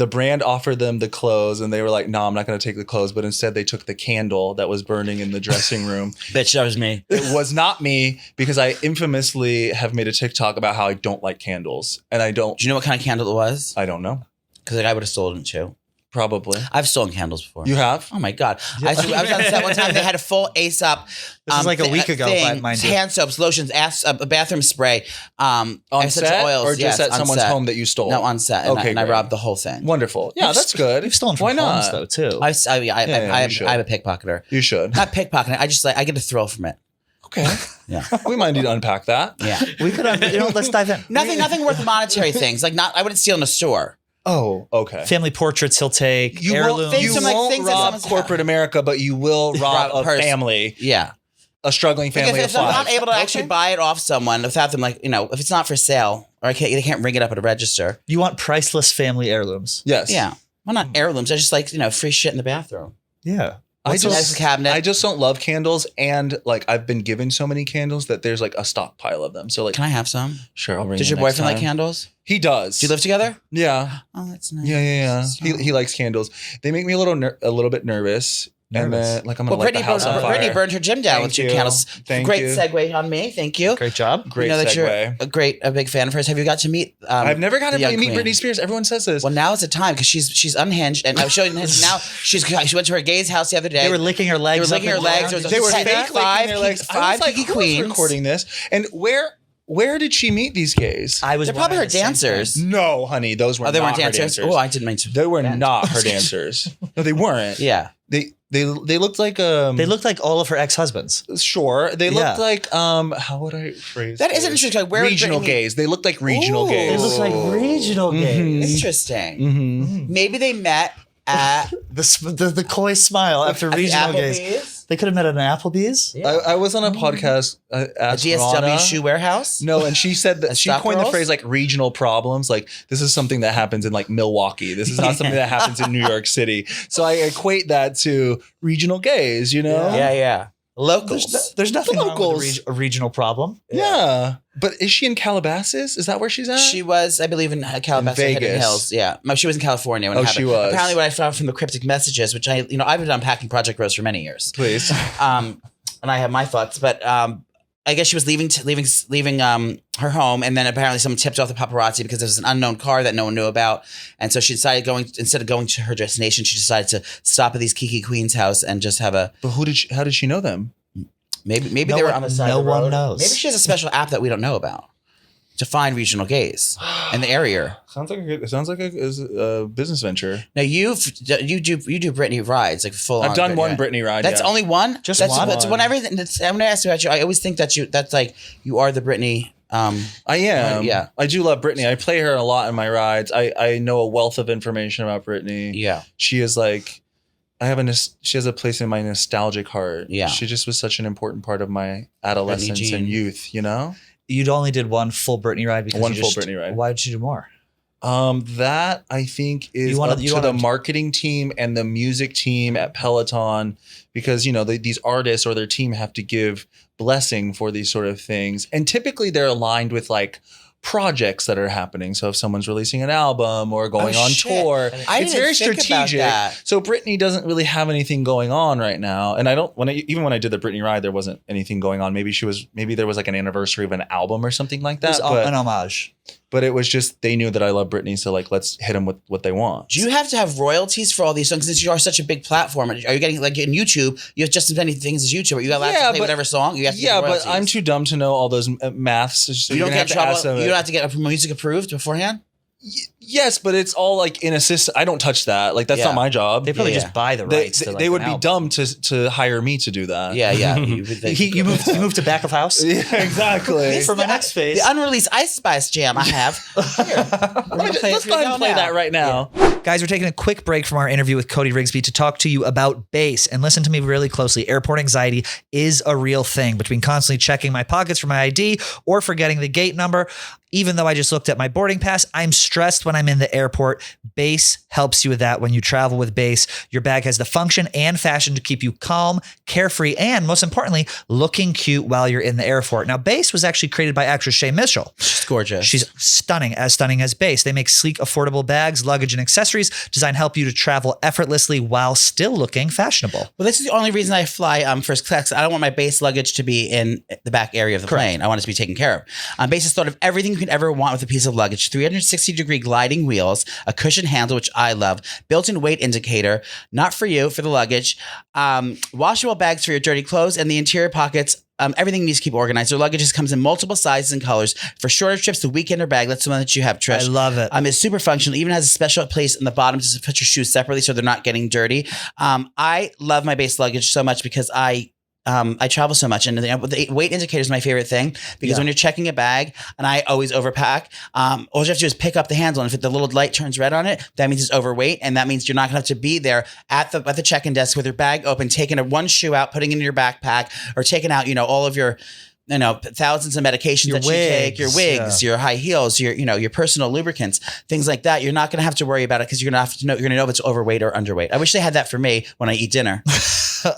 brand offered them the clothes and they were like, no, I'm not going to take the clothes. But instead they took the candle that was burning in the dressing room. Bitch, that was me. It was not me because I infamously have made a TikTok about how I don't like candles. And I don't. Do you know what kind of candle it was? I don't know. Because I would have stolen it too. Probably. I've stolen candles before. You have? Oh my God. I was on set one time. They had a full Aesop. This is like a week ago, mind you. Hand soaps, lotions, a bathroom spray. On set? Oils, or just at someone's home that you stole? No, on set. And I robbed the whole thing. Wonderful. Yeah, that's good. You've stolen from homes though, too. I'm a pickpocketer. You should. Not pickpocketing. I get a thrill from it. Okay. Yeah. We might need to unpack that. Yeah. We could, let's dive in. Nothing worth monetary things. I wouldn't steal in a store. Oh, okay. Family portraits he'll take. You won't rob corporate America, but you will rob a family. Yeah. A struggling family if I'm not able to actually buy it off someone without them, if it's not for sale, or they can't ring it up at a register. You want priceless family heirlooms. Yes. Yeah. Well, not heirlooms. I just free shit in the bathroom. Yeah. I just don't love candles, and I've been given so many candles that there's a stockpile of them. So can I have some? Sure, I'll bring. Does your boyfriend like candles? He does. Do you live together? Yeah. Oh, that's nice. Yeah. He likes candles. They make me a little bit nervous. And then, I'm gonna light the house on fire. Brittany burned her gym down with 2 candles. Great segue on me. Thank you. Great job. Great that segue. You're a big fan of hers. Have you got to meet? I've never got to meet Britney Spears. Everyone says this. Well, now is the time because she's unhinged, and I'm showing now she went to her gay's house the other day. They were licking her legs. They were fake licking their legs. Five Kiki Queens recording this, and where did she meet these gays? They're probably her dancers. No, honey, those were. They not weren't her dancers. Oh, I didn't mean to. They were not her dancers. No, they weren't. Yeah. They looked like they looked like all of her ex-husbands. Sure, they looked like how would I phrase that? Isn't interesting. Where regional gays? They looked like regional gays. They look like regional gays. Interesting. Mm-hmm. Maybe they met at the coy smile after regional gays. They could have met at an Applebee's. Yeah. I was on a podcast at a GSW shoe warehouse. No, and she said that she coined the phrase regional problems. This is something that happens in Milwaukee. This is not something that happens in New York City. So I equate that to regional gays. Yeah. Locals. There's nothing wrong with a regional problem. Yeah. But is she in Calabasas? Is that where she's at? She was, I believe, in Calabasas, Hidden Hills. Yeah. No, she was in California when it happened. She was. Apparently, what I found from the cryptic messages, which I've been unpacking Project Rose for many years. Please. And I have my thoughts, but I guess she was leaving her home, and then apparently someone tipped off the paparazzi because there was an unknown car that no one knew about, and so she decided instead of going to her destination, she decided to stop at these Kiki Queen's house and just have a. But how did she know them? Maybe they were on the side of the road. No one knows. Maybe she has a special app that we don't know about to find regional gays in the area. Sounds like a business venture. Now you do Britney rides full on. I've done one Britney ride. That's only one. Just one. That's when everything. I'm gonna ask you about you. I always think that that's you are the Britney. I am. Yeah. I do love Britney. I play her a lot in my rides. I know a wealth of information about Britney. Yeah. She is she has a place in my nostalgic heart. Yeah. She just was such an important part of my adolescence and youth, You'd only did one full Britney ride because Britney ride. Why did you do more? That I think is up to the marketing team and the music team at Peloton, because these artists or their team have to give blessing for these sort of things, and typically they're aligned with projects that are happening. So if someone's releasing an album or going on tour, it's very strategic. So Britney doesn't really have anything going on right now. And even when I did the Britney ride, there wasn't anything going on. Maybe there was an anniversary of an album or something like that. It was an homage. But it was just, they knew that I love Britney. So let's hit them with what they want. Do you have to have royalties for all these songs since you are such a big platform? Are you getting in YouTube, you have just as many things as YouTube. Are you allowed to play whatever song? You have to get royalties. But I'm too dumb to know all those maths. So you don't get trouble. You don't have to get music approved beforehand? Yes, but it's all like in a system. I don't touch that. Like that's not my job. They probably Yeah. just buy the They, rights. to, like, they would an be album. dumb to hire me to do that. Yeah, yeah. You moved to back of house. Yeah, exactly. For my next phase. The unreleased Ice Spice jam I have. Here. Let's go ahead and play that right now. Guys, we're taking a quick break from our interview with Cody Rigsby to talk to you about Beis. And listen to me really closely. Airport anxiety is a real thing. Between constantly checking my pockets for my ID or forgetting the gate number, even though I just looked at my boarding pass, I'm stressed when I'm in the airport. Beis helps you with that. When you travel with Beis, your bag has the function and fashion to keep you calm, carefree, and most importantly, looking cute while you're in the airport. Now, Beis was actually created by actress Shay Mitchell. She's gorgeous. She's stunning as Beis. They make sleek, affordable bags, luggage, and accessories designed to help you to travel effortlessly while still looking fashionable. Well, this is the only reason I fly first class. I don't want my base luggage to be in the back area of the plane. I want it to be taken care of. Base has thought of everything you could ever want with a piece of luggage. 360-degree gliding wheels, a cushion handle, which I love, built-in weight indicator, not for you, for the luggage, washable bags for your dirty clothes, and the interior pockets. Everything needs to keep organized. Their luggage just comes in multiple sizes and colors. For shorter trips, the weekender bag, that's the one that you have, Trish. I love it. It's super functional. Even has a special place in the bottom to put your shoes separately so they're not getting dirty. I love my base luggage so much because I travel so much, and the weight indicator is my favorite thing because when you're checking a bag, and I always overpack, all you have to do is pick up the handle, and if the little light turns red on it, that means it's overweight, and that means you're not going to have to be there at the check-in desk with your bag open, taking one shoe out, putting it in your backpack, or taking out all of your thousands of medications Your that you take, your wigs, wigs, your high heels, your personal lubricants, things like that. You're not going to have to worry about it because you're going to know if it's overweight or underweight. I wish they had that for me when I eat dinner.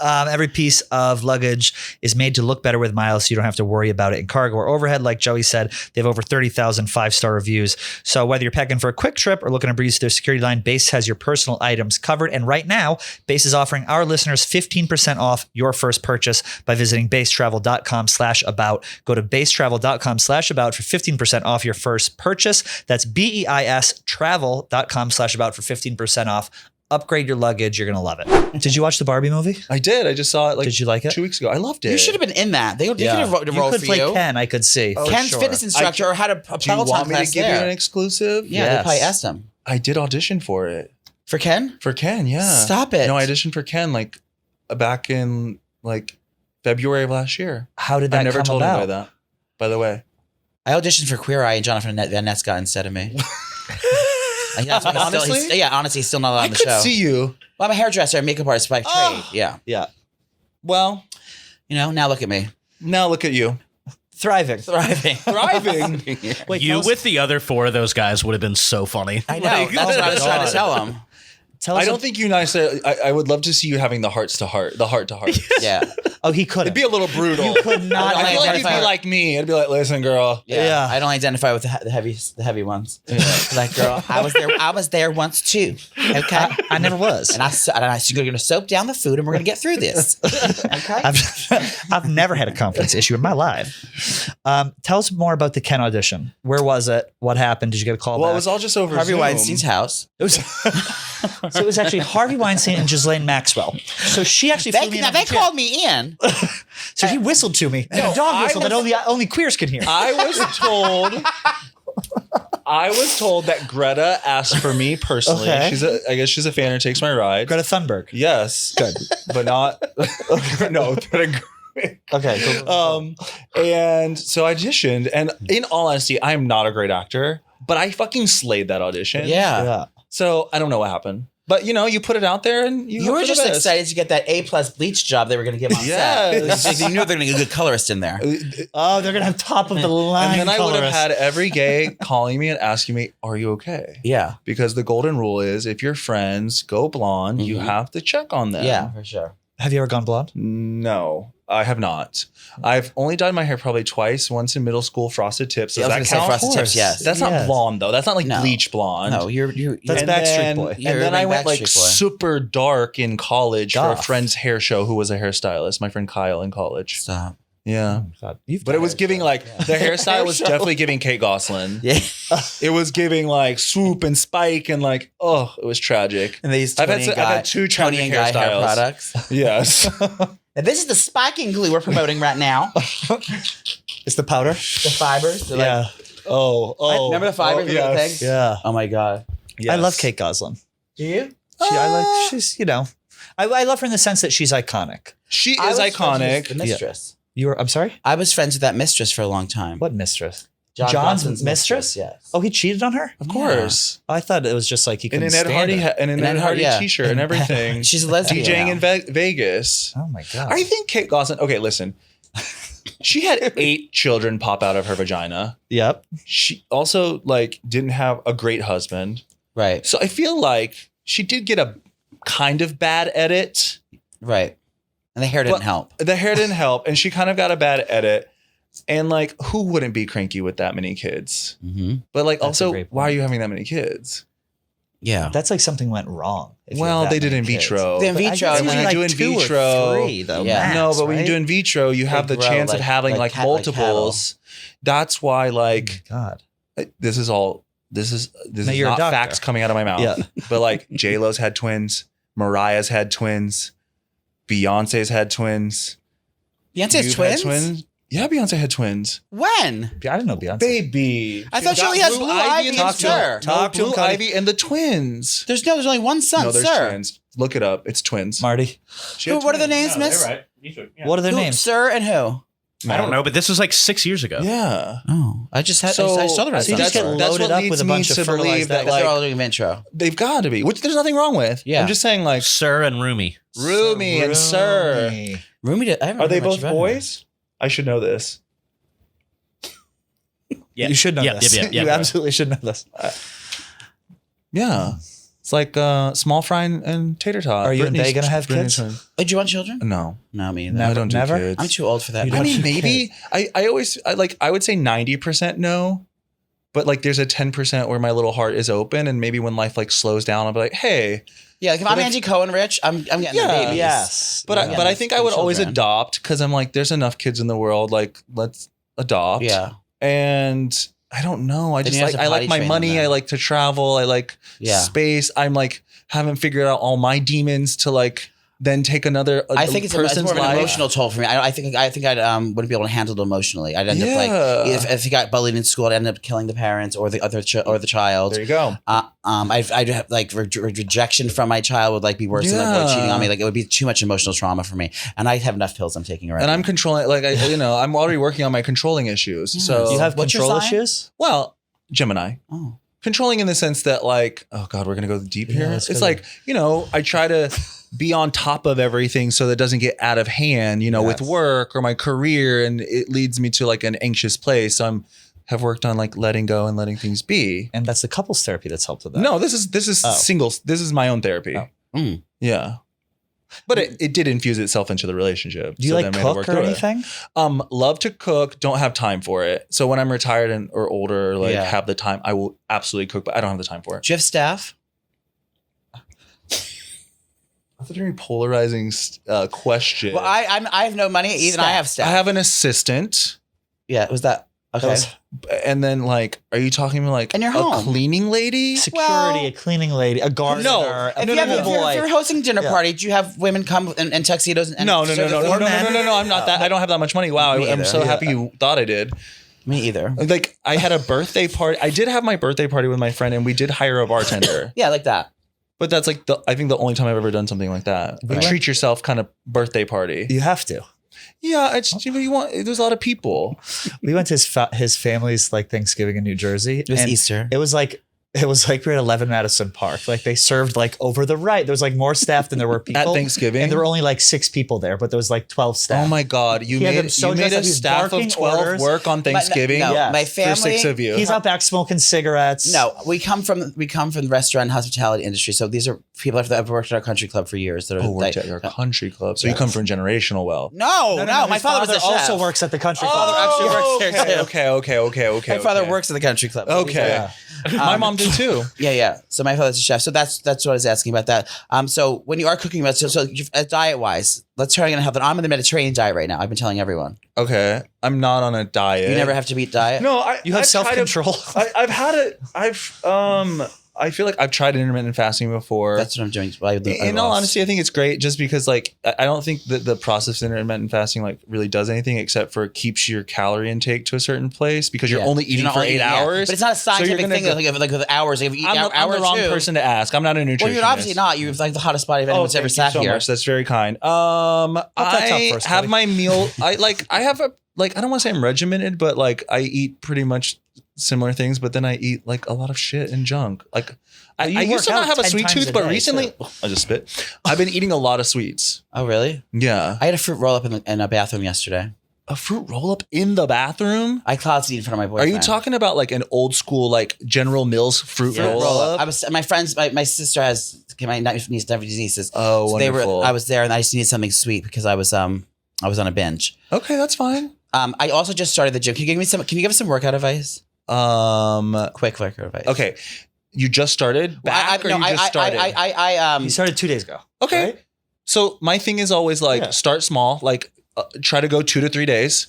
Every piece of luggage is made to look better with miles, so you don't have to worry about it in cargo or overhead. Like Joey said, they have over 30,000 5-star reviews. So whether you're packing for a quick trip or looking to breeze through their security line, Beis has your personal items covered. And right now, Beis is offering our listeners 15% off your first purchase by visiting beistravel.com/about. Go to beistravel.com/about for 15% off your first purchase. That's BEIS travel.com/about for 15% off. Upgrade your luggage. You're going to love it. Did you watch the Barbie movie? I did. I just saw it Did you like it? 2 weeks ago. I loved it. You should have been in that. They could have wrote a role You could for play you. Ken, I could see. Ken's sure. fitness instructor or had a Do you Peloton want me to class give you there. an exclusive? Yeah, Yes. they probably asked him. I did audition for it. For Ken? For Ken, yeah. Stop it. No, I auditioned for Ken back in February of last year. How did that I never come told about? anybody that, by the way. I auditioned for Queer Eye and Jonathan Van Ness got instead of me. Honestly? Honestly, he's still not on I the could show. see you. Well, I'm a hairdresser and makeup artist by trade. Yeah. Yeah. Well, Now look at me. now look at you. Thriving. Thriving. Thriving. Wait, You with the other 4 of those guys would have been so funny. I know. That's what I was trying to tell him. tell us I don't think you and I would love to see you having the heart to heart. Yeah. Oh, he couldn't. It'd be a little brutal. You could not I feel like you'd be identify- like me. I'd be like, listen, girl. Yeah. I don't identify with the heavy ones. Like, girl, I was there once too. Okay. I never was. And I said, you're going to soak down the food and we're going to get through this. Okay. I've never had a confidence issue in my life. Tell us more about the Ken audition. Where was it? What happened? Did you get a call Well, back? it was all just over Harvey Zoom. Weinstein's house. It was so it was actually Harvey Weinstein and Ghislaine Maxwell. So she actually flew me in. They called me in. So he whistled to me. And a dog whistle that only queers can hear. I was told that Greta asked for me personally. Okay. I guess she's a fan and takes my ride. Greta Thunberg. Yes. Good. But not no. Okay. Cool. And so I auditioned, and in all honesty, I'm not a great actor, but I fucking slayed that audition. Yeah. So I don't know what happened. But you put it out there and You were just excited to get that A+ bleach job they were going to give on Yes. set. You knew they were going to get a good colorist in there. Oh, they're gonna have top of the line. And then I would have colorist. had every gay calling me and asking me, "Are you okay?" Yeah. Because the golden rule is, if your friends go blonde, you have to check on them. Yeah, for sure. Have you ever gone blonde? No, I have not. I've only dyed my hair probably twice. Once in middle school, frosted tips. Does Yeah, I that was gonna count? say frosted tips, yes. That's not Yes. blonde though. That's not like No. bleach blonde. No, you're That's And Backstreet then- Boy. You're And then I went like Backstreet Boy. super dark in college for a Goth. friend's hair show who was a hairstylist. My friend Kyle in college. Stop. Yeah. God, you've But it was giving the hairstyle was definitely giving Kate Gosselin. Yeah. It was giving swoop and spike and it was tragic. And they used I've Tony had two Tony and Guy tragic hair hairstyles. products. Yes. And this is the spiking glue we're promoting right now. It's the powder. The fibers. They're Yeah. Remember the fibers of the thing? Yeah. Oh my God. I love Kate Gosselin. Do you? She's, I love her in the sense that she's iconic. She I is was friends with iconic. The mistress. I'm sorry? I was friends with that mistress for a long time. What mistress? John's Johnson's mistress? Yes. Oh, he cheated on her? Of course. I thought it was just like he And couldn't an Ed stand Hardy it. and an Ed Hardy t-shirt and everything. She's a lesbian. DJing now. in Vegas. Oh my God. I think Kate Gosselin. Okay, listen. She had 8 children pop out of her vagina. Yep. She also didn't have a great husband. Right. So I feel like she did get a kind of bad edit. Right. And the hair didn't help. The hair didn't help, and she kind of got a bad edit. And who wouldn't be cranky with that many kids? Mm-hmm. But a also, great point. why are you having that many kids? Yeah. That's like something went wrong. if you Well, have that they did many in kids. vitro. The in But I vitro, guess and it's when like you do in 2 or vitro- 3 though. Yeah. max, No, but when you right? do in vitro, you have the grow chance of like- having like multiples. That's why God. this is all this is No, you're a not doctor. facts coming out of my mouth. Yeah. But J-Lo's had twins, Mariah's had twins, Beyonce's had twins. Beyonce's You've had twins? Yeah, Beyonce had twins. When? I didn't know Beyonce. Baby. I thought she only has Blue Ivy and Sir. Talk to him, Blue Cody. Ivy and the twins. There's only one son, No, there's Sir. twins. Look it up. It's twins. Marty. She had What are the twins. names, miss? What are their Who, names? Sir and who? I don't know, but this was 6 years ago. Yeah. Oh, I just had. So- I saw the rest So you of just it. get that's loaded what up with leads a me bunch of to believe fertilized that, eggs. Because they're all doing intro. They've got to be, which there's nothing wrong with. Yeah. I'm just saying Sir and Rumi. Rumi and Sir. Rumi. Rumi did. I haven't Are they heard much both about her. boys? I should know this. Yeah. You should know Yep, this. yep, yep, yep. You absolutely should know this. Yeah. It's like small fry and tater tot. Are you and Brittany's- Bay gonna have Brittany's kids? twin. Oh, do you want children? No. No, me either. Never. I don't do Never? kids. I'm too old for that. You I don't mean, do maybe. I would say 90% no. But there's a 10% where my little heart is open, and maybe when life slows down, I'll be like, hey. Yeah, like if I'm Angie Cohen rich, I'm getting the Yeah. babies. Yes. But Yeah, I think I would always children. adopt because I'm there's enough kids in the world. Let's adopt. Yeah. And I don't know. I Then just you have to I like potty my train money. them then. I like to travel. I like Yeah. space. I'm haven't figured out all my demons to then take another I think it's person's more of an life. emotional toll for me. I think I wouldn't be able to handle it emotionally. I'd end Yeah. up if he got bullied in school, I'd end up killing the parents or the other or the child. There you go. I'd have rejection from my child would be worse than Yeah. cheating on me. It would be too much emotional trauma for me. And I have enough pills I'm taking already. And I'm controlling. I'm already working on my controlling issues. So You have What's your control sign? issues? Gemini. Oh. Controlling in the sense that oh God, we're gonna go deep here. let's It's go I try to be on top of everything so that it doesn't get out of hand, with work or my career, and it leads me to an anxious place. So have worked on letting go and letting things be. And that's the couples therapy that's helped with that. No, this is Oh. singles. This is my own therapy. Oh. Mm. Yeah. But it did infuse itself into the relationship. Do you then we had to cook work or through it. anything? Love to cook. Don't have time for it. So when I'm retired or older, Yeah. have the time, I will absolutely cook. But I don't have the time for it. Do you have staff? That's a very polarizing question. Well, I have no money. Even I have staff. I have an assistant, Yeah, was that okay? and then are you talking about And you're a home. cleaning lady? Security, a cleaning lady, a gardener, No. a If, you have, if, you're, if boy. you're hosting dinner Yeah. party, do you have women come in tuxedos and No. serve the food? I'm not that. I don't have that much money. Wow, Me I'm either. so Yeah. happy you thought I did. Me either. I had a birthday party. I did have my birthday party with my friend, and we did hire a bartender. Yeah, like that. But that's I think the only time I've ever done something like that. A treat yourself kind of birthday party. You have to. Yeah, you want. There's a lot of people. We went to his family's Thanksgiving in New Jersey. It was and Easter. It was we were at 11 Madison Park. They served over the right. There was more staff than there were people At Thanksgiving? and there were only 6 people there, but there was 12 staff. Oh my God! You He had made them so you made dressed a up, he was staff of barking 12 orders. work on Thanksgiving. No, Yeah. my For family. 6 of you. He's out back smoking cigarettes. No, we come from the restaurant and hospitality industry. So these are people that have worked at our country club for years. That are worked at your country club. So you come from generational wealth. No, my his father was a chef. also works at the country father club. actually works there too. Okay. My father works at the country club. Okay. My mom did too. Yeah. So my father's a chef. So that's what I was asking about that. So when you are cooking, diet wise, let's try and have that. I'm on the Mediterranean diet right now. I've been telling everyone. Okay. I'm not on a diet. You never have to beat diet. No, You have self-control. I've had it. I feel like I've tried intermittent fasting before. That's what I'm doing. In all honesty, I think it's great just because like I don't think that the process of intermittent fasting like really does anything except for keeps your calorie intake to a certain place because you're only eating for 8 hours. But it's not a scientific thing like with hours. Like, I'm the wrong person to ask. I'm not a nutritionist. Well, you're obviously not. You're like the hottest body of anyone's ever sat so here. Much. That's very kind. I have my meal. I have a I don't want to say I'm regimented, but like I eat pretty much similar things, but then I eat like a lot of shit and junk. Like I used to not have a sweet tooth, but recently I just spit. I've been eating a lot of sweets. Oh, really? Yeah. I had a fruit roll up in a bathroom yesterday. A fruit roll up in the bathroom? I closet eat in front of my boyfriend. Are you talking about like an old school like General Mills fruit roll up? I was my friends. My sister has my nieces. Oh, so wonderful. I was there, and I just needed something sweet because I was on a binge. Okay, that's fine. I also just started the gym. Can you give us some workout advice? Quick workout advice. Okay, you just started back, or you just started? You started 2 days ago. Okay, right? So my thing is always like start small. Like try to go 2 to 3 days.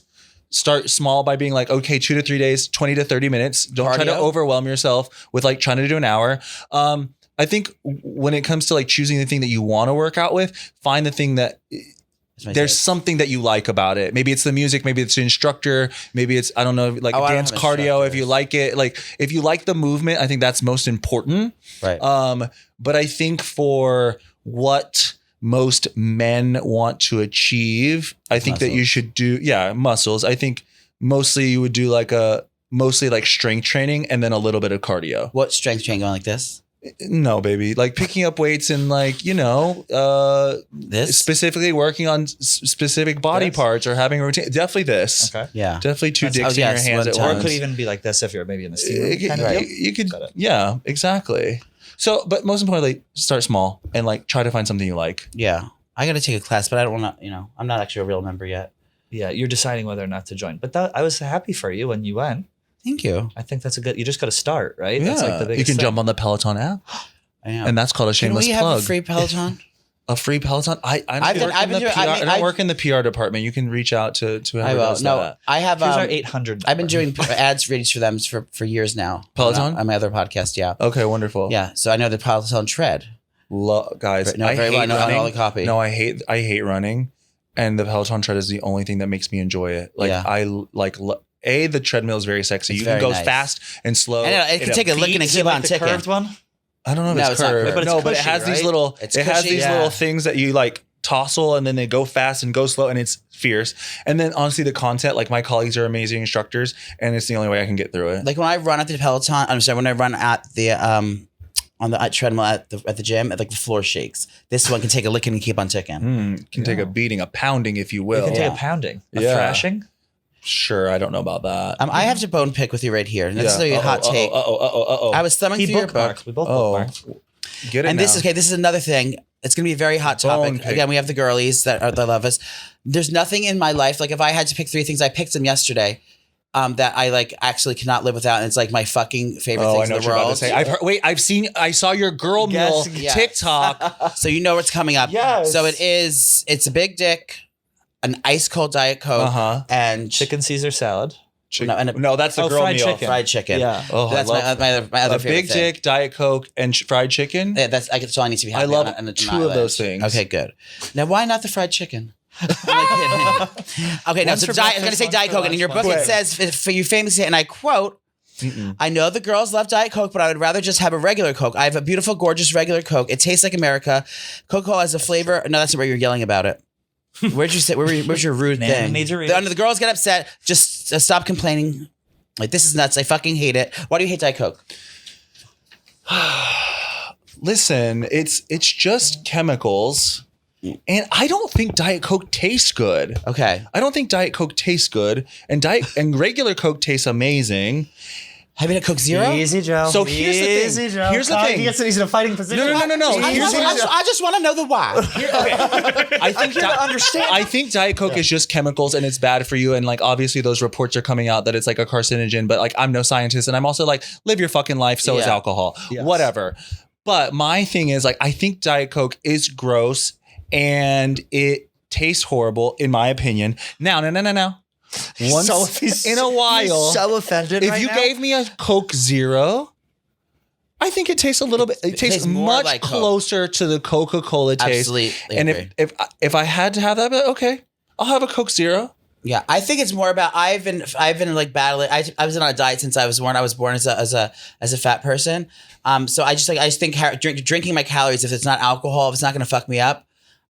Start small by being like, okay, 2 to 3 days, 20 to 30 minutes. Don't try to overwhelm yourself with like trying to do an hour. I think when it comes to like choosing the thing that you want to work out with, find the thing that there's something that you like about it. Maybe it's the music, maybe it's the instructor, maybe it's, I don't know, like dance cardio if you like it. Like if you like the movement, I think that's most important. Right. But I think for what most men want to achieve, I think that you should do, muscles. I think mostly you would do like mostly like strength training and then a little bit of cardio. What strength training going like this? No, baby. Like picking up weights and like, specifically working on specific body parts or having a routine. Definitely this. Okay. Yeah. Definitely two dicks in your hands at Or once. it could even be like this if you're maybe in the steam room. You could, yeah, exactly. So, but most importantly, start small and like try to find something you like. Yeah. I got to take a class, but I don't want to, I'm not actually a real member yet. Yeah. You're deciding whether or not to join. But I was happy for you when you went. Thank you. I think that's you just got to start, right? Yeah. That's like the biggest You can thing. jump on the Peloton app. I know. And that's called a shameless plug. Can we have a free Peloton? A free Peloton? I don't work in the PR department. You can reach out to whoever does that. I have. Here's our 800. I've been doing ads reads for them for years now. Peloton? On my other podcast, yeah. Okay, wonderful. Yeah, so I know the Peloton tread. Guys, No, I very hate well. I know running. all the copy. No, I hate running, and the Peloton tread is the only thing that makes me enjoy it. Like I like. The treadmill is very sexy. It's you can go nice. fast and slow. And it can take a lick and keep on ticking. Curved one? I don't know if No, it's it's not curved. curved. But But it has cushy, these right? little. It's it has cushy. these little things that you like tousle, and then they go fast and go slow, and it's fierce. And then honestly, the content, like my colleagues are amazing instructors, and it's the only way I can get through it. Like when I run at the Peloton, when I run at the on the treadmill at the gym, like the floor shakes. This one can take a licking and keep on ticking. Can take a beating, a pounding, if you will. You can take a pounding. A thrashing? Sure, I don't know about that. I have to bone pick with you right here. This is a hot take. I was thumbing through your book. We both bookmarked. Get it And now. this is another thing. It's going to be a very hot topic. Bone pick. Again, we have the girlies that love us. There's nothing in my life, like if I had to pick 3 things, I picked them yesterday, that I like actually cannot live without. And it's like my fucking favorite things in the world. I saw your girl meal Yes. TikTok. So you know what's coming up. Yes. So it's a big dick, an ice cold Diet Coke, and Chicken Caesar salad. No, that's the girl fried meal. chicken. fried chicken. Yeah. Oh, That's my other a favorite big thing. dick, Diet Coke, and fried chicken. Yeah, that's all I need to be happy. I love on, and 2 of those things. Okay, good. Now, why not the fried chicken? Okay, now One's so for I'm going to breakfast, say one's Diet for Coke, and in your lunch, book one's it says, for you famously, and I quote, I know the girls love Diet Coke, but I would rather just have a regular Coke. I have a beautiful, gorgeous regular Coke. It tastes like America. Coca-Cola has a flavor. No, that's where you're yelling about it. Where'd you say? Where's your rude Man thing? needs a read. The girls get upset. Just stop complaining. Like, this is nuts. I fucking hate it. Why do you hate Diet Coke? Listen, it's just chemicals, and I don't think Diet Coke tastes good. Okay. I don't think Diet Coke tastes good, and regular Coke tastes amazing. Have you had Coke Zero? Easy, Joe. So here's the thing. Easy, Joe. Here's the thing. He's in a fighting position. No. I just want to know the why. I think here to understand. I think Diet Coke is just chemicals and it's bad for you. And like, obviously those reports are coming out that it's like a carcinogen, but like, I'm no scientist. And I'm also like, live your fucking life. So is Yeah. alcohol, Yes. whatever. But my thing is like, I think Diet Coke is gross and it tastes horrible in my opinion. Now. Once in a while, He's so offended if right you now. gave me a Coke Zero, I I think it tastes a little bit. It tastes more much like Coke. closer to the Coca-Cola taste. Absolutely And agree. if I had to have that, I'd be like, okay, I'll have a Coke Zero. Yeah, I think it's more about I've been like battling. I was on a diet since I was born. I was born as a fat person. So I just think drinking my calories, if it's not alcohol, if it's not going to fuck me up,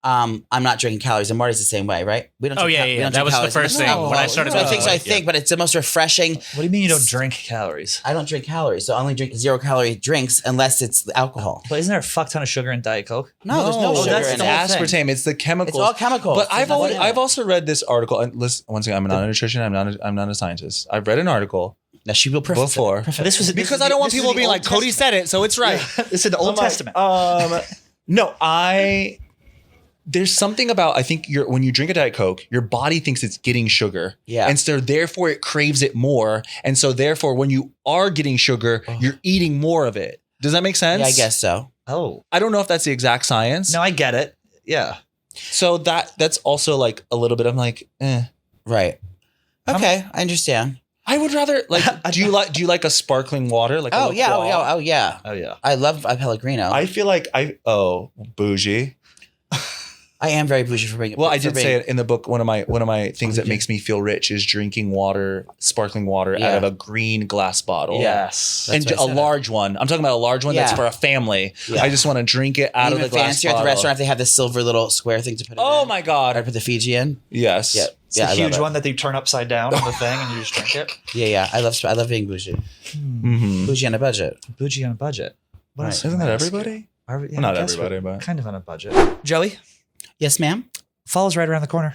I'm not drinking calories. And Marty's the same way, right? We don't. Oh, drink yeah, we yeah. don't That drink was the calories. first thing when I started So I losing think, weight, but it's the most refreshing. What do you mean you don't drink calories? I don't drink calories, so I only drink 0-calorie drinks unless it's alcohol. But isn't there a fuck ton of sugar in Diet Coke? No, there's no sugar that's in the it. aspartame. It's the chemicals. It's all chemicals. But There's nothing in it. I've also read this article. And listen, once again, I'm not a nutritionist. I'm not a scientist. I've read an article Now she will prefer before This was because I don't want people being like Cody said it, so it's right. This is the Old Testament. No, there's something about I think when you drink a Diet Coke, your body thinks it's getting sugar. Yeah. And so therefore it craves it more. And so therefore when you are getting sugar, you're eating more of it. Does that make sense? Yeah, I guess so. Oh. I don't know if that's the exact science. No, I get it. Yeah. So that's also like a little bit. I'm like, Right. Okay, I understand. I would rather like. Do you like a sparkling water? Like Oh a yeah, LaCroix? oh yeah. Oh, yeah. I love a Pellegrino. I feel like bougie. I am very bougie for being. Well, I for did being- say it in the book. One of my things that makes me feel rich is drinking water, sparkling water out Yeah. of a green glass bottle. Yes. And That's a what I said. large one. I'm talking about a large one that's Yeah. for a family. Yeah. I just want to drink it out Even of the glass fancier bottle. at the restaurant if they have the silver little square thing to put it in. Oh my I God. put the Fiji in. Yes. Yeah. It's Yeah, the I love huge it. one that they turn upside down on the thing and you just drink it. Yeah. I love being bougie. Mm-hmm. Bougie on a budget. Bougie on a budget. What Right. else Isn't can that I ask you? everybody? Are we- Well, not I guess everybody, we're but- kind of on a budget. Joey, Yes, ma'am. fall's right around the corner.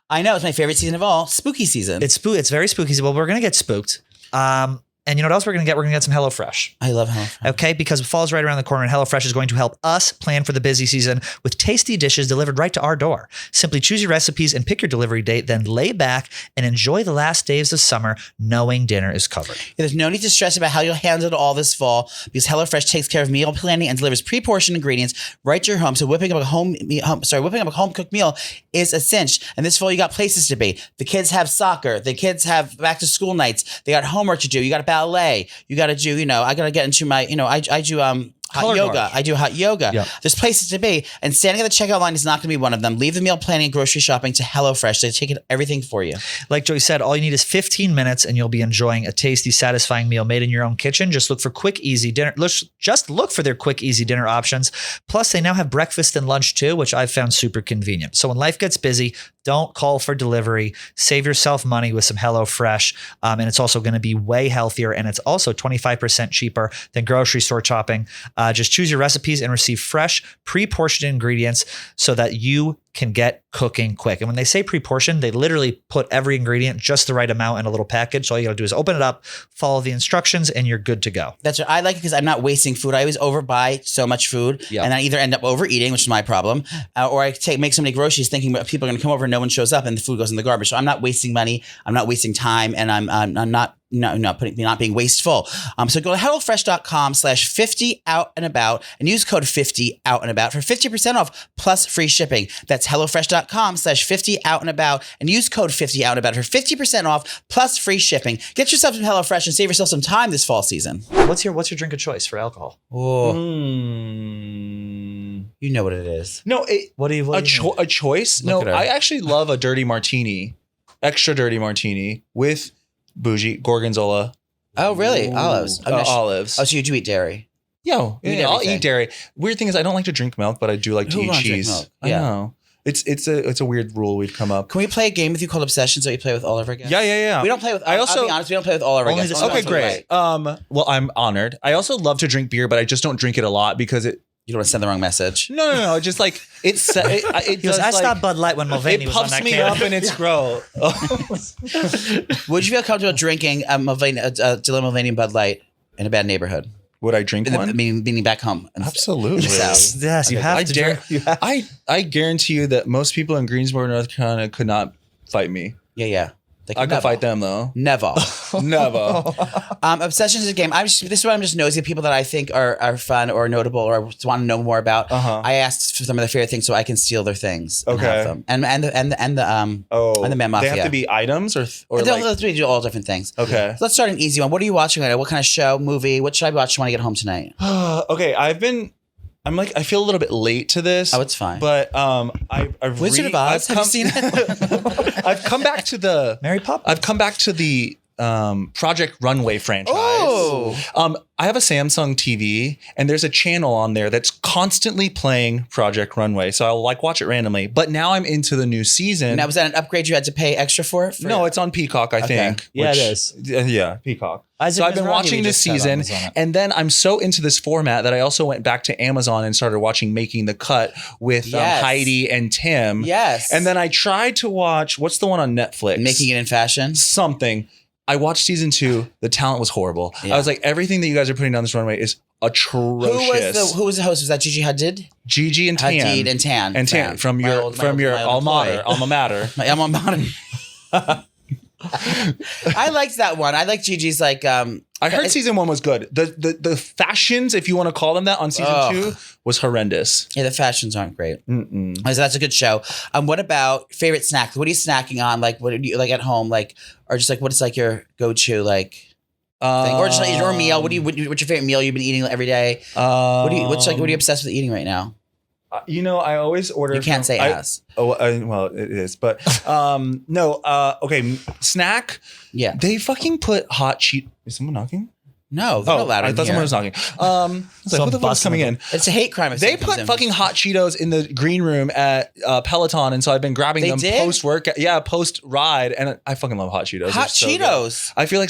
I know it's my favorite season of all, spooky season. It's very spooky. Well, we're gonna get spooked. And you know what else we're gonna get? We're gonna get some HelloFresh. I love HelloFresh. Okay, because fall's right around the corner and HelloFresh is going to help us plan for the busy season with tasty dishes delivered right to our door. Simply choose your recipes and pick your delivery date, then lay back and enjoy the last days of summer knowing dinner is covered. There's no need to stress about how you'll handle it all this fall because HelloFresh takes care of meal planning and delivers pre-portioned ingredients right to your home. So whipping up a home cooked meal is a cinch. And this fall you got places to be. The kids have soccer. The kids have back to school nights. They got homework to do. You got ballet. You got to do. I got to get into my. I do hot Color yoga. guard. I do hot yoga. Yeah. There's places to be, and standing at the checkout line is not going to be one of them. Leave the meal planning and grocery shopping to HelloFresh. They take everything for you. Like Joey said, all you need is 15 minutes and you'll be enjoying a tasty, satisfying meal made in your own kitchen. Just look for quick, easy dinner. Just look for their quick, easy dinner options. Plus, they now have breakfast and lunch too, which I've found super convenient. So when life gets busy, don't call for delivery. Save yourself money with some HelloFresh. And it's also going to be way healthier. And it's also 25% cheaper than grocery store shopping. Just choose your recipes and receive fresh, pre-portioned ingredients so that you can get cooking quick. And when they say pre-portioned, they literally put every ingredient just the right amount in a little package. So all you got to do is open it up, follow the instructions, and you're good to go. That's what I like it because I'm not wasting food. I always overbuy so much food, Yeah. and I either end up overeating, which is my problem, or I make so many groceries thinking people are going to come over and no one shows up, and the food goes in the garbage. So I'm not wasting money, I'm not wasting time, and I'm not being wasteful. So go to HelloFresh.com/50 out and about and use code 50 out and about for 50% off plus free shipping. That's HelloFresh.com/50 out and about and use code 50 out and about for 50% off plus free shipping. Get yourself some HelloFresh and save yourself some time this fall season. What's your drink of choice for alcohol? Oh, Mm. you know what it is. No, What do you a choice. Look at her. I actually love a dirty martini, extra dirty martini with bougie gorgonzola. Oh, really? Olives. Olives. Oh, so you do eat dairy? Yo, You eat yeah, I'll everything. eat dairy. Weird thing is, I don't like to drink milk, but I do like to Who eat won't drink cheese. milk? I Yeah. know. It's a weird rule we've come up. Can we play a game with you called Obsessions that you play with all of our guests? Yeah. We don't play with. I also- I'll be honest. We don't play with all of our Only guests. the Only Okay, ones we great. like. Well, I'm honored. I also love to drink beer, but I just don't drink it a lot because it. You don't want to send the wrong message. No. Just like it He goes, does, I like, stopped Bud Light when Mulvaney it was on puffs that me can. up and it's gross. Would you feel comfortable drinking Dylan Mulvaney Bud Light in a bad neighborhood? Would I drink one? Meaning back home. Absolutely. South. Yes, you have I to dare. drink. You have- I guarantee you that most people in Greensboro, North Carolina, could not fight me. Yeah. Like I could never. fight them though. Never. Never. Obsessions is a game. This is what I'm just nosy. People that I think are fun or notable or want to know more about. I asked for some of their favorite things so I can steal their things. And have them. And the Man Mafia. They have to be items or Let's do all different things. Okay. So let's start an easy one. What are you watching right now? What kind of show, movie? What should I watch when I get home tonight? Okay, I feel a little bit late to this. Oh, it's fine. But I've Wizard of Oz. Have you seen it? I've come back to the Mary Poppins. I've come back to the Project Runway franchise. Oh. I have a Samsung TV and there's a channel on there that's constantly playing Project Runway. So I'll watch it randomly. But now I'm into the new season. Now, was that an upgrade you had to pay extra for? No, it's on Peacock, I think. Yeah, it is. Yeah, Peacock. Isaac So I've been Mizrahi watching we this just said on season, Amazon. and then I'm so into this format that I also went back to Amazon and started watching Making the Cut with Yes. Heidi and Tim. Yes. And then I tried to watch, what's the one on Netflix? Making It in Fashion. Something. I watched season 2. The talent was horrible. Yeah. I was like, everything that you guys are putting down this runway is atrocious. Who was the host? Was that Gigi Hadid? Gigi and Tan. Hadid and Tan. And Tan from My your old alma mater. My alma mater. I liked that one. I like Gigi's like. I heard season 1 was good. The fashions, if you want to call them that, on season 2 was horrendous. Yeah, the fashions aren't great. So that's a good show. What about favorite snack? What are you snacking on? Like, what do you like at home? Like, or just like, what is like your go-to like thing? Or just like your meal? What's your favorite meal you've been eating every day? What are you obsessed with eating right now? I always order. You can't say ass. Well, it is, but no. Okay, snack. Yeah. They fucking put hot cheat. Is someone knocking? No, they're not allowed I in thought here. someone was knocking. I was like, who the fuck's coming in? It's a hate crime. If They someone comes put in. fucking hot Cheetos in the green room at Peloton, and so I've been grabbing They them did? post workout. Yeah, post ride, and I fucking love hot Cheetos. Hot They're so good. Cheetos. I feel like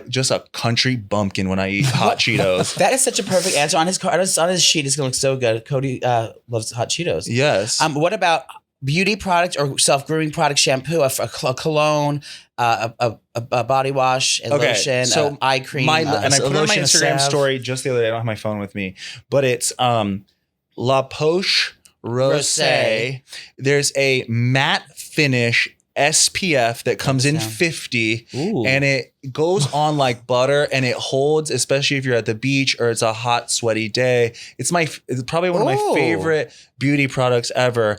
just a country bumpkin when I eat hot Cheetos. That is such a perfect answer. On his sheet, it's gonna look so good. Cody loves hot Cheetos. Yes. What about beauty product or self-grooming product? Shampoo, a cologne, a body wash, a lotion, so eye cream. and I put it on my lotion, a Instagram salve. story just the other day. I don't have my phone with me, but it's La Poche Rosé. There's a matte finish SPF that comes in 50 and it goes on like butter and it holds, especially if you're at the beach or it's a hot, sweaty day. It's probably one of my favorite beauty products ever.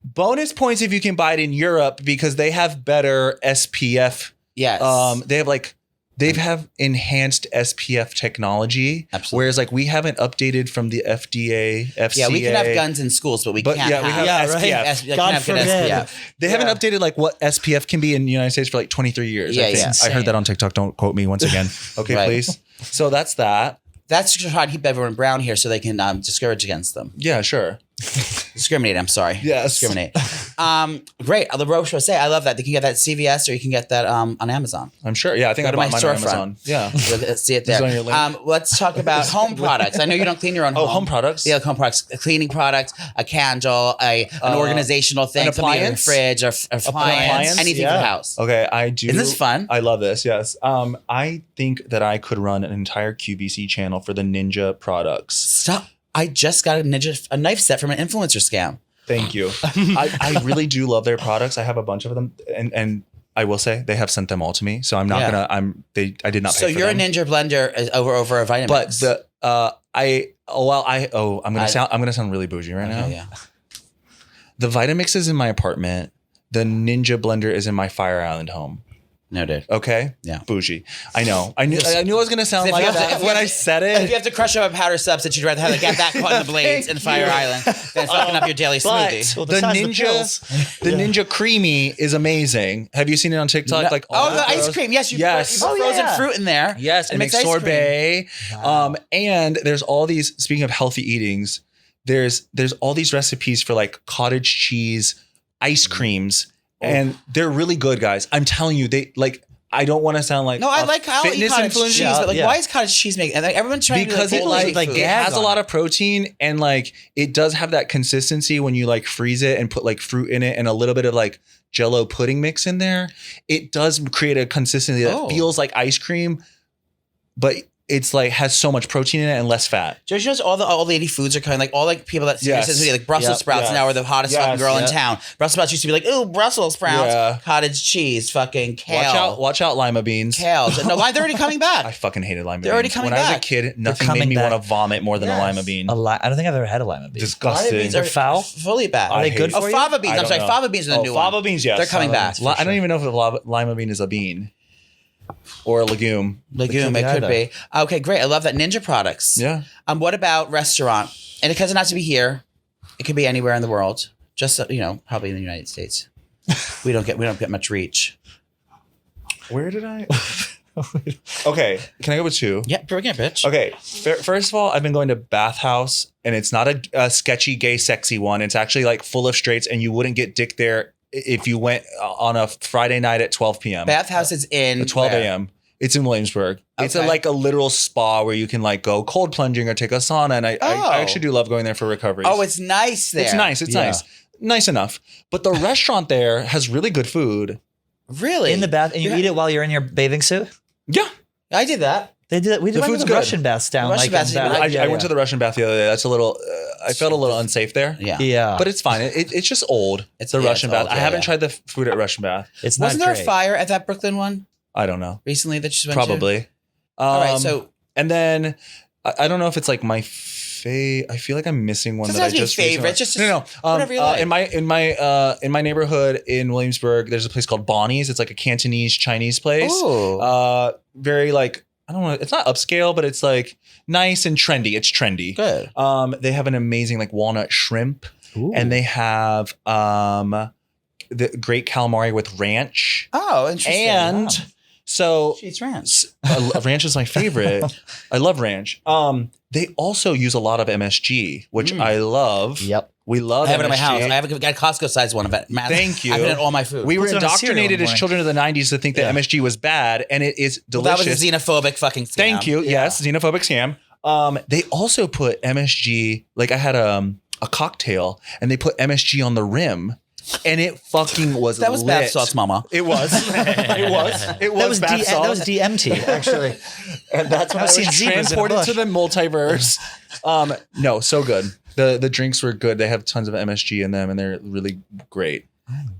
Bonus points if you can buy it in Europe because they have better SPF. Yes. They have enhanced SPF technology. Absolutely. Whereas we haven't updated from the FDA, FCA. Yeah, we can have guns in schools, but we can't we have SPF. God forbid. SPF. They haven't updated what SPF can be in the United States for 23 years. I think. I heard that on TikTok. Don't quote me once again. Okay, Right. please. So that's that. That's to try to keep everyone brown here so they can discourage against them. Yeah, sure. Discriminate, I'm sorry. Yes. Discriminate. Great. The Roche Rosé, I love that. You can get that at CVS or you can get that on Amazon. I'm sure. Yeah, I think Go I to bought my mine on storefront. Amazon. Yeah. Let's see it there. Is it on your link? Let's talk about home products. I know you don't clean your own home. home products? Yeah, home products. A cleaning product, a candle, an organizational thing. an something in your appliance? fridge, or appliance, anything for the house. Okay, I do. Isn't this fun? I love this. Yes. I think that I could run an entire QVC channel for the Ninja products. Stop. I just got a knife set from an influencer scam. Thank you. I really do love their products. I have a bunch of them, and I will say they have sent them all to me. So I'm not gonna. I did not. Pay So for you're them. a Ninja blender over a Vitamix. But I'm gonna sound really bougie right now. Yeah. The Vitamix is in my apartment. The Ninja blender is in my Fire Island home. No, dude. Okay. Yeah. Bougie. I know. I knew I was gonna sound like that when I said If it. you have to crush up a powder substance, you'd rather have get that caught in the blades in Fire Island than fucking up your daily smoothie. But the besides the Ninja, the Ninja Creamy is amazing. Have you seen it on TikTok? The ice cream. Yes, you put frozen fruit in there. Yes, and makes makes ice sorbet. Wow. And there's all these. Speaking of healthy eatings, there's all these recipes for cottage cheese ice creams, and they're really good, guys. I'm telling you, I don't want to sound like No, I like how fitness cottage cheese, influencer. but why is cottage cheese making? And everyone's trying Because to it has a lot of protein and it does have that consistency when you freeze it and put fruit in it and a little bit of Jell-O pudding mix in there. It does create a consistency that feels like ice cream, but it's like has so much protein in it and less fat. George knows all the old lady foods are coming. Like all like people that Yes. like Brussels sprouts now are the hottest fucking girl in town. Brussels sprouts used to be like, ooh, Brussels sprouts, cottage cheese, fucking kale. Watch out, lima beans. Kale. No, they're already coming back. I fucking hated lima beans. They're already coming When I was a back. kid, nothing made me want to vomit more than a lima bean. I don't think I've ever had a lima bean. Disgusting. Lima beans are foul? fully bad. Are they good for you? Fava beans. I I'm don't sorry, know. fava beans are the new one. Fava beans, yes. They're coming back. I don't even know if a lima bean is a bean or a legume. Legume, it could be. Okay, great. I love that. Ninja products. Yeah. What about restaurant? And it doesn't have to be here. It could be anywhere in the world. Just probably in the United States. We don't get much reach. Where did I? Okay, can I go with 2? Yeah, bring it, bitch. Okay, first of all, I've been going to Bathhouse, and it's not a sketchy, gay, sexy one. It's actually like full of straights, and you wouldn't get dick there if you went on a Friday night at 12 p.m. Bathhouse is in At 12 where? a.m. It's in Williamsburg. It's Okay. like a literal spa where you can like go cold plunging or take a sauna, and I actually do love going there for recovery. Oh, it's nice there. It's nice. It's nice enough. But the restaurant there has really good food. Really? In the bath, and you eat it while you're in your bathing suit? Yeah. I did that. They did. We did The one of food's the good. Russian baths down. Russian like baths in are Bath- good. I went to the Russian bath the other day. That's a little. I felt a little unsafe there. Yeah. Yeah, But it's fine. It's just old. It's the Russian bath. old, I yeah, haven't yeah. tried the food at Russian bath. it's not Wasn't there great. a fire at that Brooklyn one I don't know. recently that you went to? Probably. All right, so and then I don't know if it's like my I feel like I'm missing one Doesn't that I have to be just favorite, recently- just no. whatever you like. In my neighborhood in Williamsburg, there's a place called Bonnie's. It's like a Cantonese Chinese place. Ooh. Very like I don't know. It's not upscale, but it's like nice and trendy. It's trendy. Good. They have an amazing like walnut shrimp, and they have the great calamari with ranch. Oh, interesting. And so She's ranch. ranch is my favorite. I love ranch. They also use a lot of MSG, which I love. Yep. We love I have it MSG. in my house. I have got a Costco size one of it. Massive. Thank you. I put it in all my food. We were Puts it on a cereal indoctrinated in the as morning. children of the 90s to think that MSG was bad, and it is Well, that delicious. was a xenophobic fucking scam. Thank you. Yes, xenophobic scam. They also put MSG, like I had a cocktail, and they put MSG on the rim, and it fucking was That was lit. bath salts, mama. It was. It was. It was bath that salt. was DMT actually. And that's when I I've seen was zebras in a transported bush. to the multiverse. No, so good. The drinks were good. They have tons of MSG in them, and they're really great.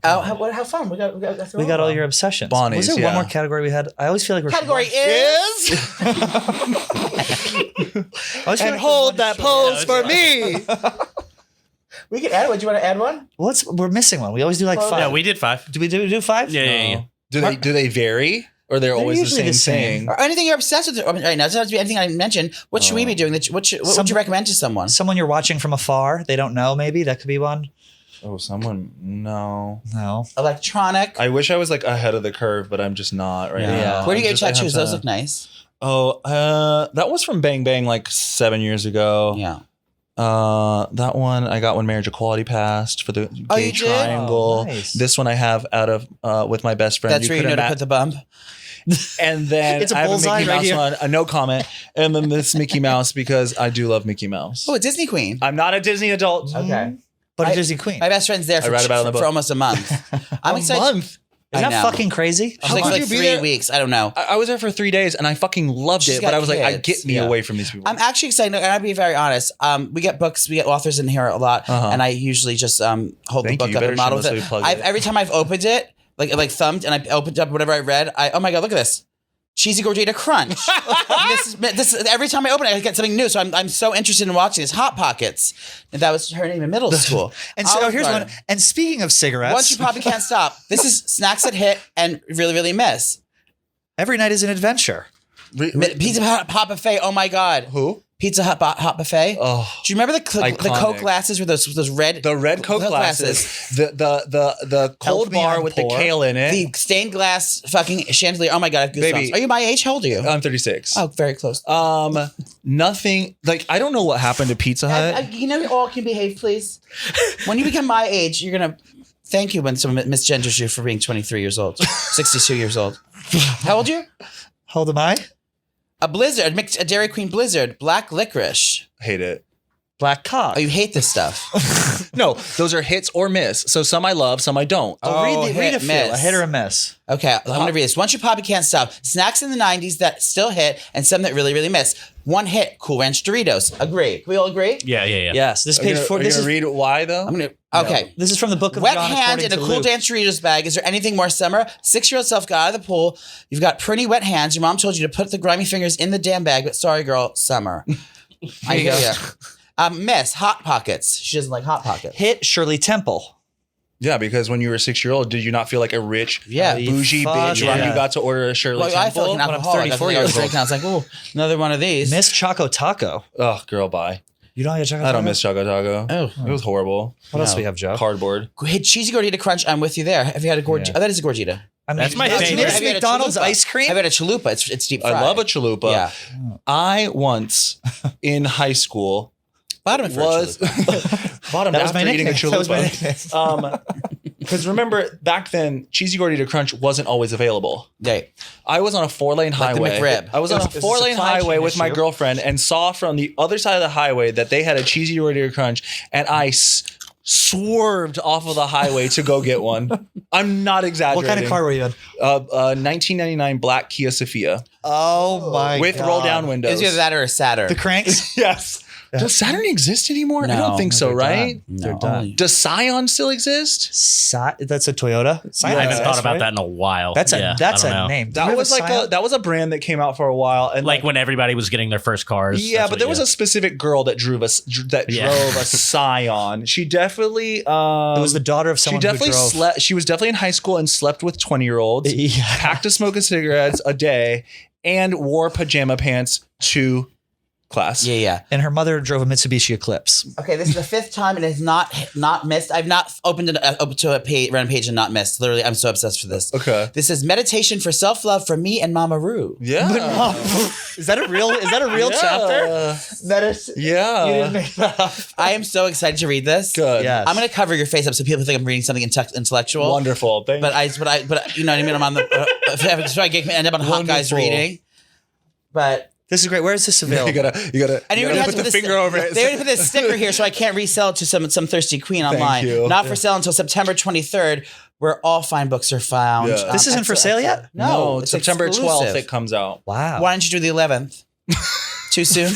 Oh, how fun. We got all your obsessions. Bonnie's, Was there yeah. one more category we had? I always feel like we're category is. I always feel And like hold that pose for me. We can add one. Do you want to add one? we're missing one. We always do like Well, five. Yeah, we did 5. do we do 5? Yeah. Do they vary, or they're always the usually same the same. thing? Or anything you're obsessed with right now. It doesn't have to be anything I mentioned. What should we be doing? What would you recommend to someone? Someone you're watching from afar, they don't know. Maybe that could be one. Oh, someone? No. No. Electronic. I wish I was like ahead of the curve, but I'm just not right Yeah. now. Where do you I'm get just- I have tattoos? Those to- look nice. Oh, that was from Bang Bang like 7 years ago. Yeah. That one I got when marriage equality passed for the Oh, gay you did? triangle. Oh, nice. This one I have out of with my best friend. That's where you know couldn't to ma- put the bump. And then It's a I have a bullseye Mickey right Mouse here. one, a no comment, and then this Mickey Mouse because I do love Mickey Mouse. Oh, a Disney Queen. I'm not a Disney adult. Okay. But I- a Disney Queen. My best friend's there I read about it in the for book. almost a month. I'm A excited. month. Is I that know. fucking crazy? She's like, could for you like be 3 there? weeks. I don't know. I was there for 3 days and I fucking loved She's it, but got I was like, kids. get me Yeah. away from these people. I'm actually excited. And I'll be very honest. We get books, we get authors in here a lot, Uh-huh. and I usually just hold Thank the you. book You up better and model with shamelessly it. plug it. Every time I've opened it, like thumbed, and I opened up whatever I read, oh my god, look at this. Cheesy Gordita Crunch. this every time I open it, I get something new. So I'm so interested in watching this. Hot Pockets. And that was her name in middle school. And so Olive here's Garden. one. And speaking of cigarettes, One you probably can't stop. This is snacks that hit and really, really miss. every night is an adventure. Pizza Hut Buffet. Oh my god. Who? Pizza Hut Buffet. Oh, Do you remember the Coke Iconic. glasses with those red? the red Coke glasses. The cold Help me, bar I'm with poor. the kale in it. The stained glass fucking chandelier. Oh my god, I have goosebumps. Baby. Are you my age? How old are you? I'm 36. Oh, very close. Nothing like I don't know what happened to Pizza Hut. You know, you all can behave, please. When you become my age, you're gonna thank you when someone misgenders you for being 23 years old, 62 years old. How old are you? How old am I? A Blizzard, a Dairy Queen Blizzard, black licorice. Hate it. Black cock. Oh, you hate this stuff. No, those are hits or miss. So some I love, some I don't. read a hit, few. miss. A hit or a miss. Okay, I'm going to read this. Once you pop, you can't stop. Snacks in the 90s that still hit and some that really, really miss. One hit, Cool Ranch Doritos. Agree. Can we all agree? Yeah. Yes. This page 4. This is read why though. Okay. This is from the book of Wet John. hand according in a to Cool Luke. Dance Doritos bag. Is there anything more summer? 6-year-old self got out of the pool. You've got pretty wet hands. Your mom told you to put the grimy fingers in the damn bag, but sorry, girl, summer. I hear ya. Miss, Hot Pockets. She doesn't like Hot Pockets. Hit Shirley Temple. Yeah, because when you were a 6-year-old, did you not feel like a rich, bougie Fuck bitch when yeah. you got to order a Shirley Well, I feel Temple? like an alcoholic. 34 years old. I was like, ooh, another one of these. Miss Choco Taco. Oh, girl, bye. You don't like a Choco Taco? I don't miss Choco Taco. Oh. It was horrible. What else do we have, Joe? Cardboard. Hey, cheesy gordita crunch. I'm with you there. Have you had a gordita? Yeah. Oh, that is a gordita. I mean, That's my it's favorite. Miss Have you had a McDonald's chalupa? ice cream. I've had a chalupa. It's deep fried. I love a chalupa. Yeah. I once in high school Bottom for was a chalupa. bottom That was my after eating a nickname. That was my chalupa. Because remember back then, cheesy gordita crunch wasn't always available. Right. I was on a 4-lane Like the highway. McRib. I was on a It's a 4-lane supply highway chain with my issue. girlfriend and saw from the other side of the highway that they had a cheesy gordita crunch, and I swerved off of the highway to go get one. I'm not exaggerating. What kind of car were you in? 1999 black Kia Sophia Oh my with God. roll down It windows. was either that or a Saturn. The cranks. Yes. Does Saturn exist anymore? I No. don't think so, They're right? done. They're done. only- Does Scion still exist? That's a Toyota. I haven't That's thought about right? that in a while. That's a Yeah, that's I don't a know. name. That was a brand that came out for a while, and Like when everybody was getting their first cars. yeah, that's but what there was you- a specific girl that drove a Scion. She definitely It was the daughter of she someone definitely who drove. slept. She was definitely in high school and slept with 20-year-olds. Yeah. Packed a smoke of cigarettes a day, and wore pajama pants to class. Yeah. And her mother drove a Mitsubishi Eclipse. Okay, this is the 5th time and it's not missed. I've not opened it up to a random page and not missed. Literally, I'm so obsessed with this. Okay. This is meditation for self-love for me and Mama Roo. Yeah. Is that a real chapter? Yeah. You didn't make that up. I am so excited to read this. Good. Yes. I'm going to cover your face up so people think I'm reading something intellectual. Wonderful. Thank But you know what I mean? I'm on the. So I end up on Hot Guys Wonderful. reading. But This is great. Where is this you available? gotta and you put the finger over it. They already put this sticker here, so I can't resell it to some thirsty queen online. you. Not for sale until September 23rd, where all fine books are found. Yeah. This isn't for sale yet? No, it's September 12th exclusive. it comes out. Wow. Why don't you do the 11th? Too soon?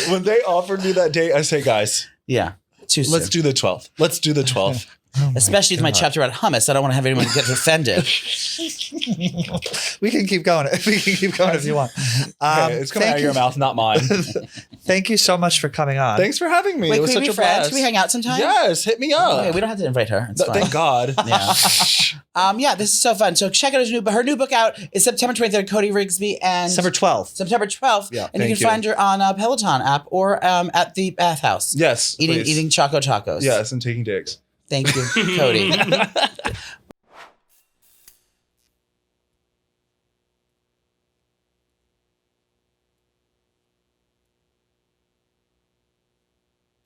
When they offered me that date, I say, guys, Yeah, too soon. let's do the 12th. Let's do the 12th. Especially with my chapter about hummus. I don't want to have anyone get offended. We can keep going. We can keep going if you want. Hey, it's coming out of your mouth, not mine. Thank you so much for coming on. Thanks for having me. Wait, it was can we such be a friends? blast. Can we hang out sometime? Yes, hit me up. Okay, we don't have to invite her. It's fine. Thank God. Yeah. Yeah, this is so fun. So check out her new book out is September 23rd, Cody Rigsby, and September 12th. September 12th. Yeah, and you thank can find her on a Peloton app or at the bathhouse. Yes. Eating please. Choco Tacos. Yes, and taking dicks. Thank you, Cody.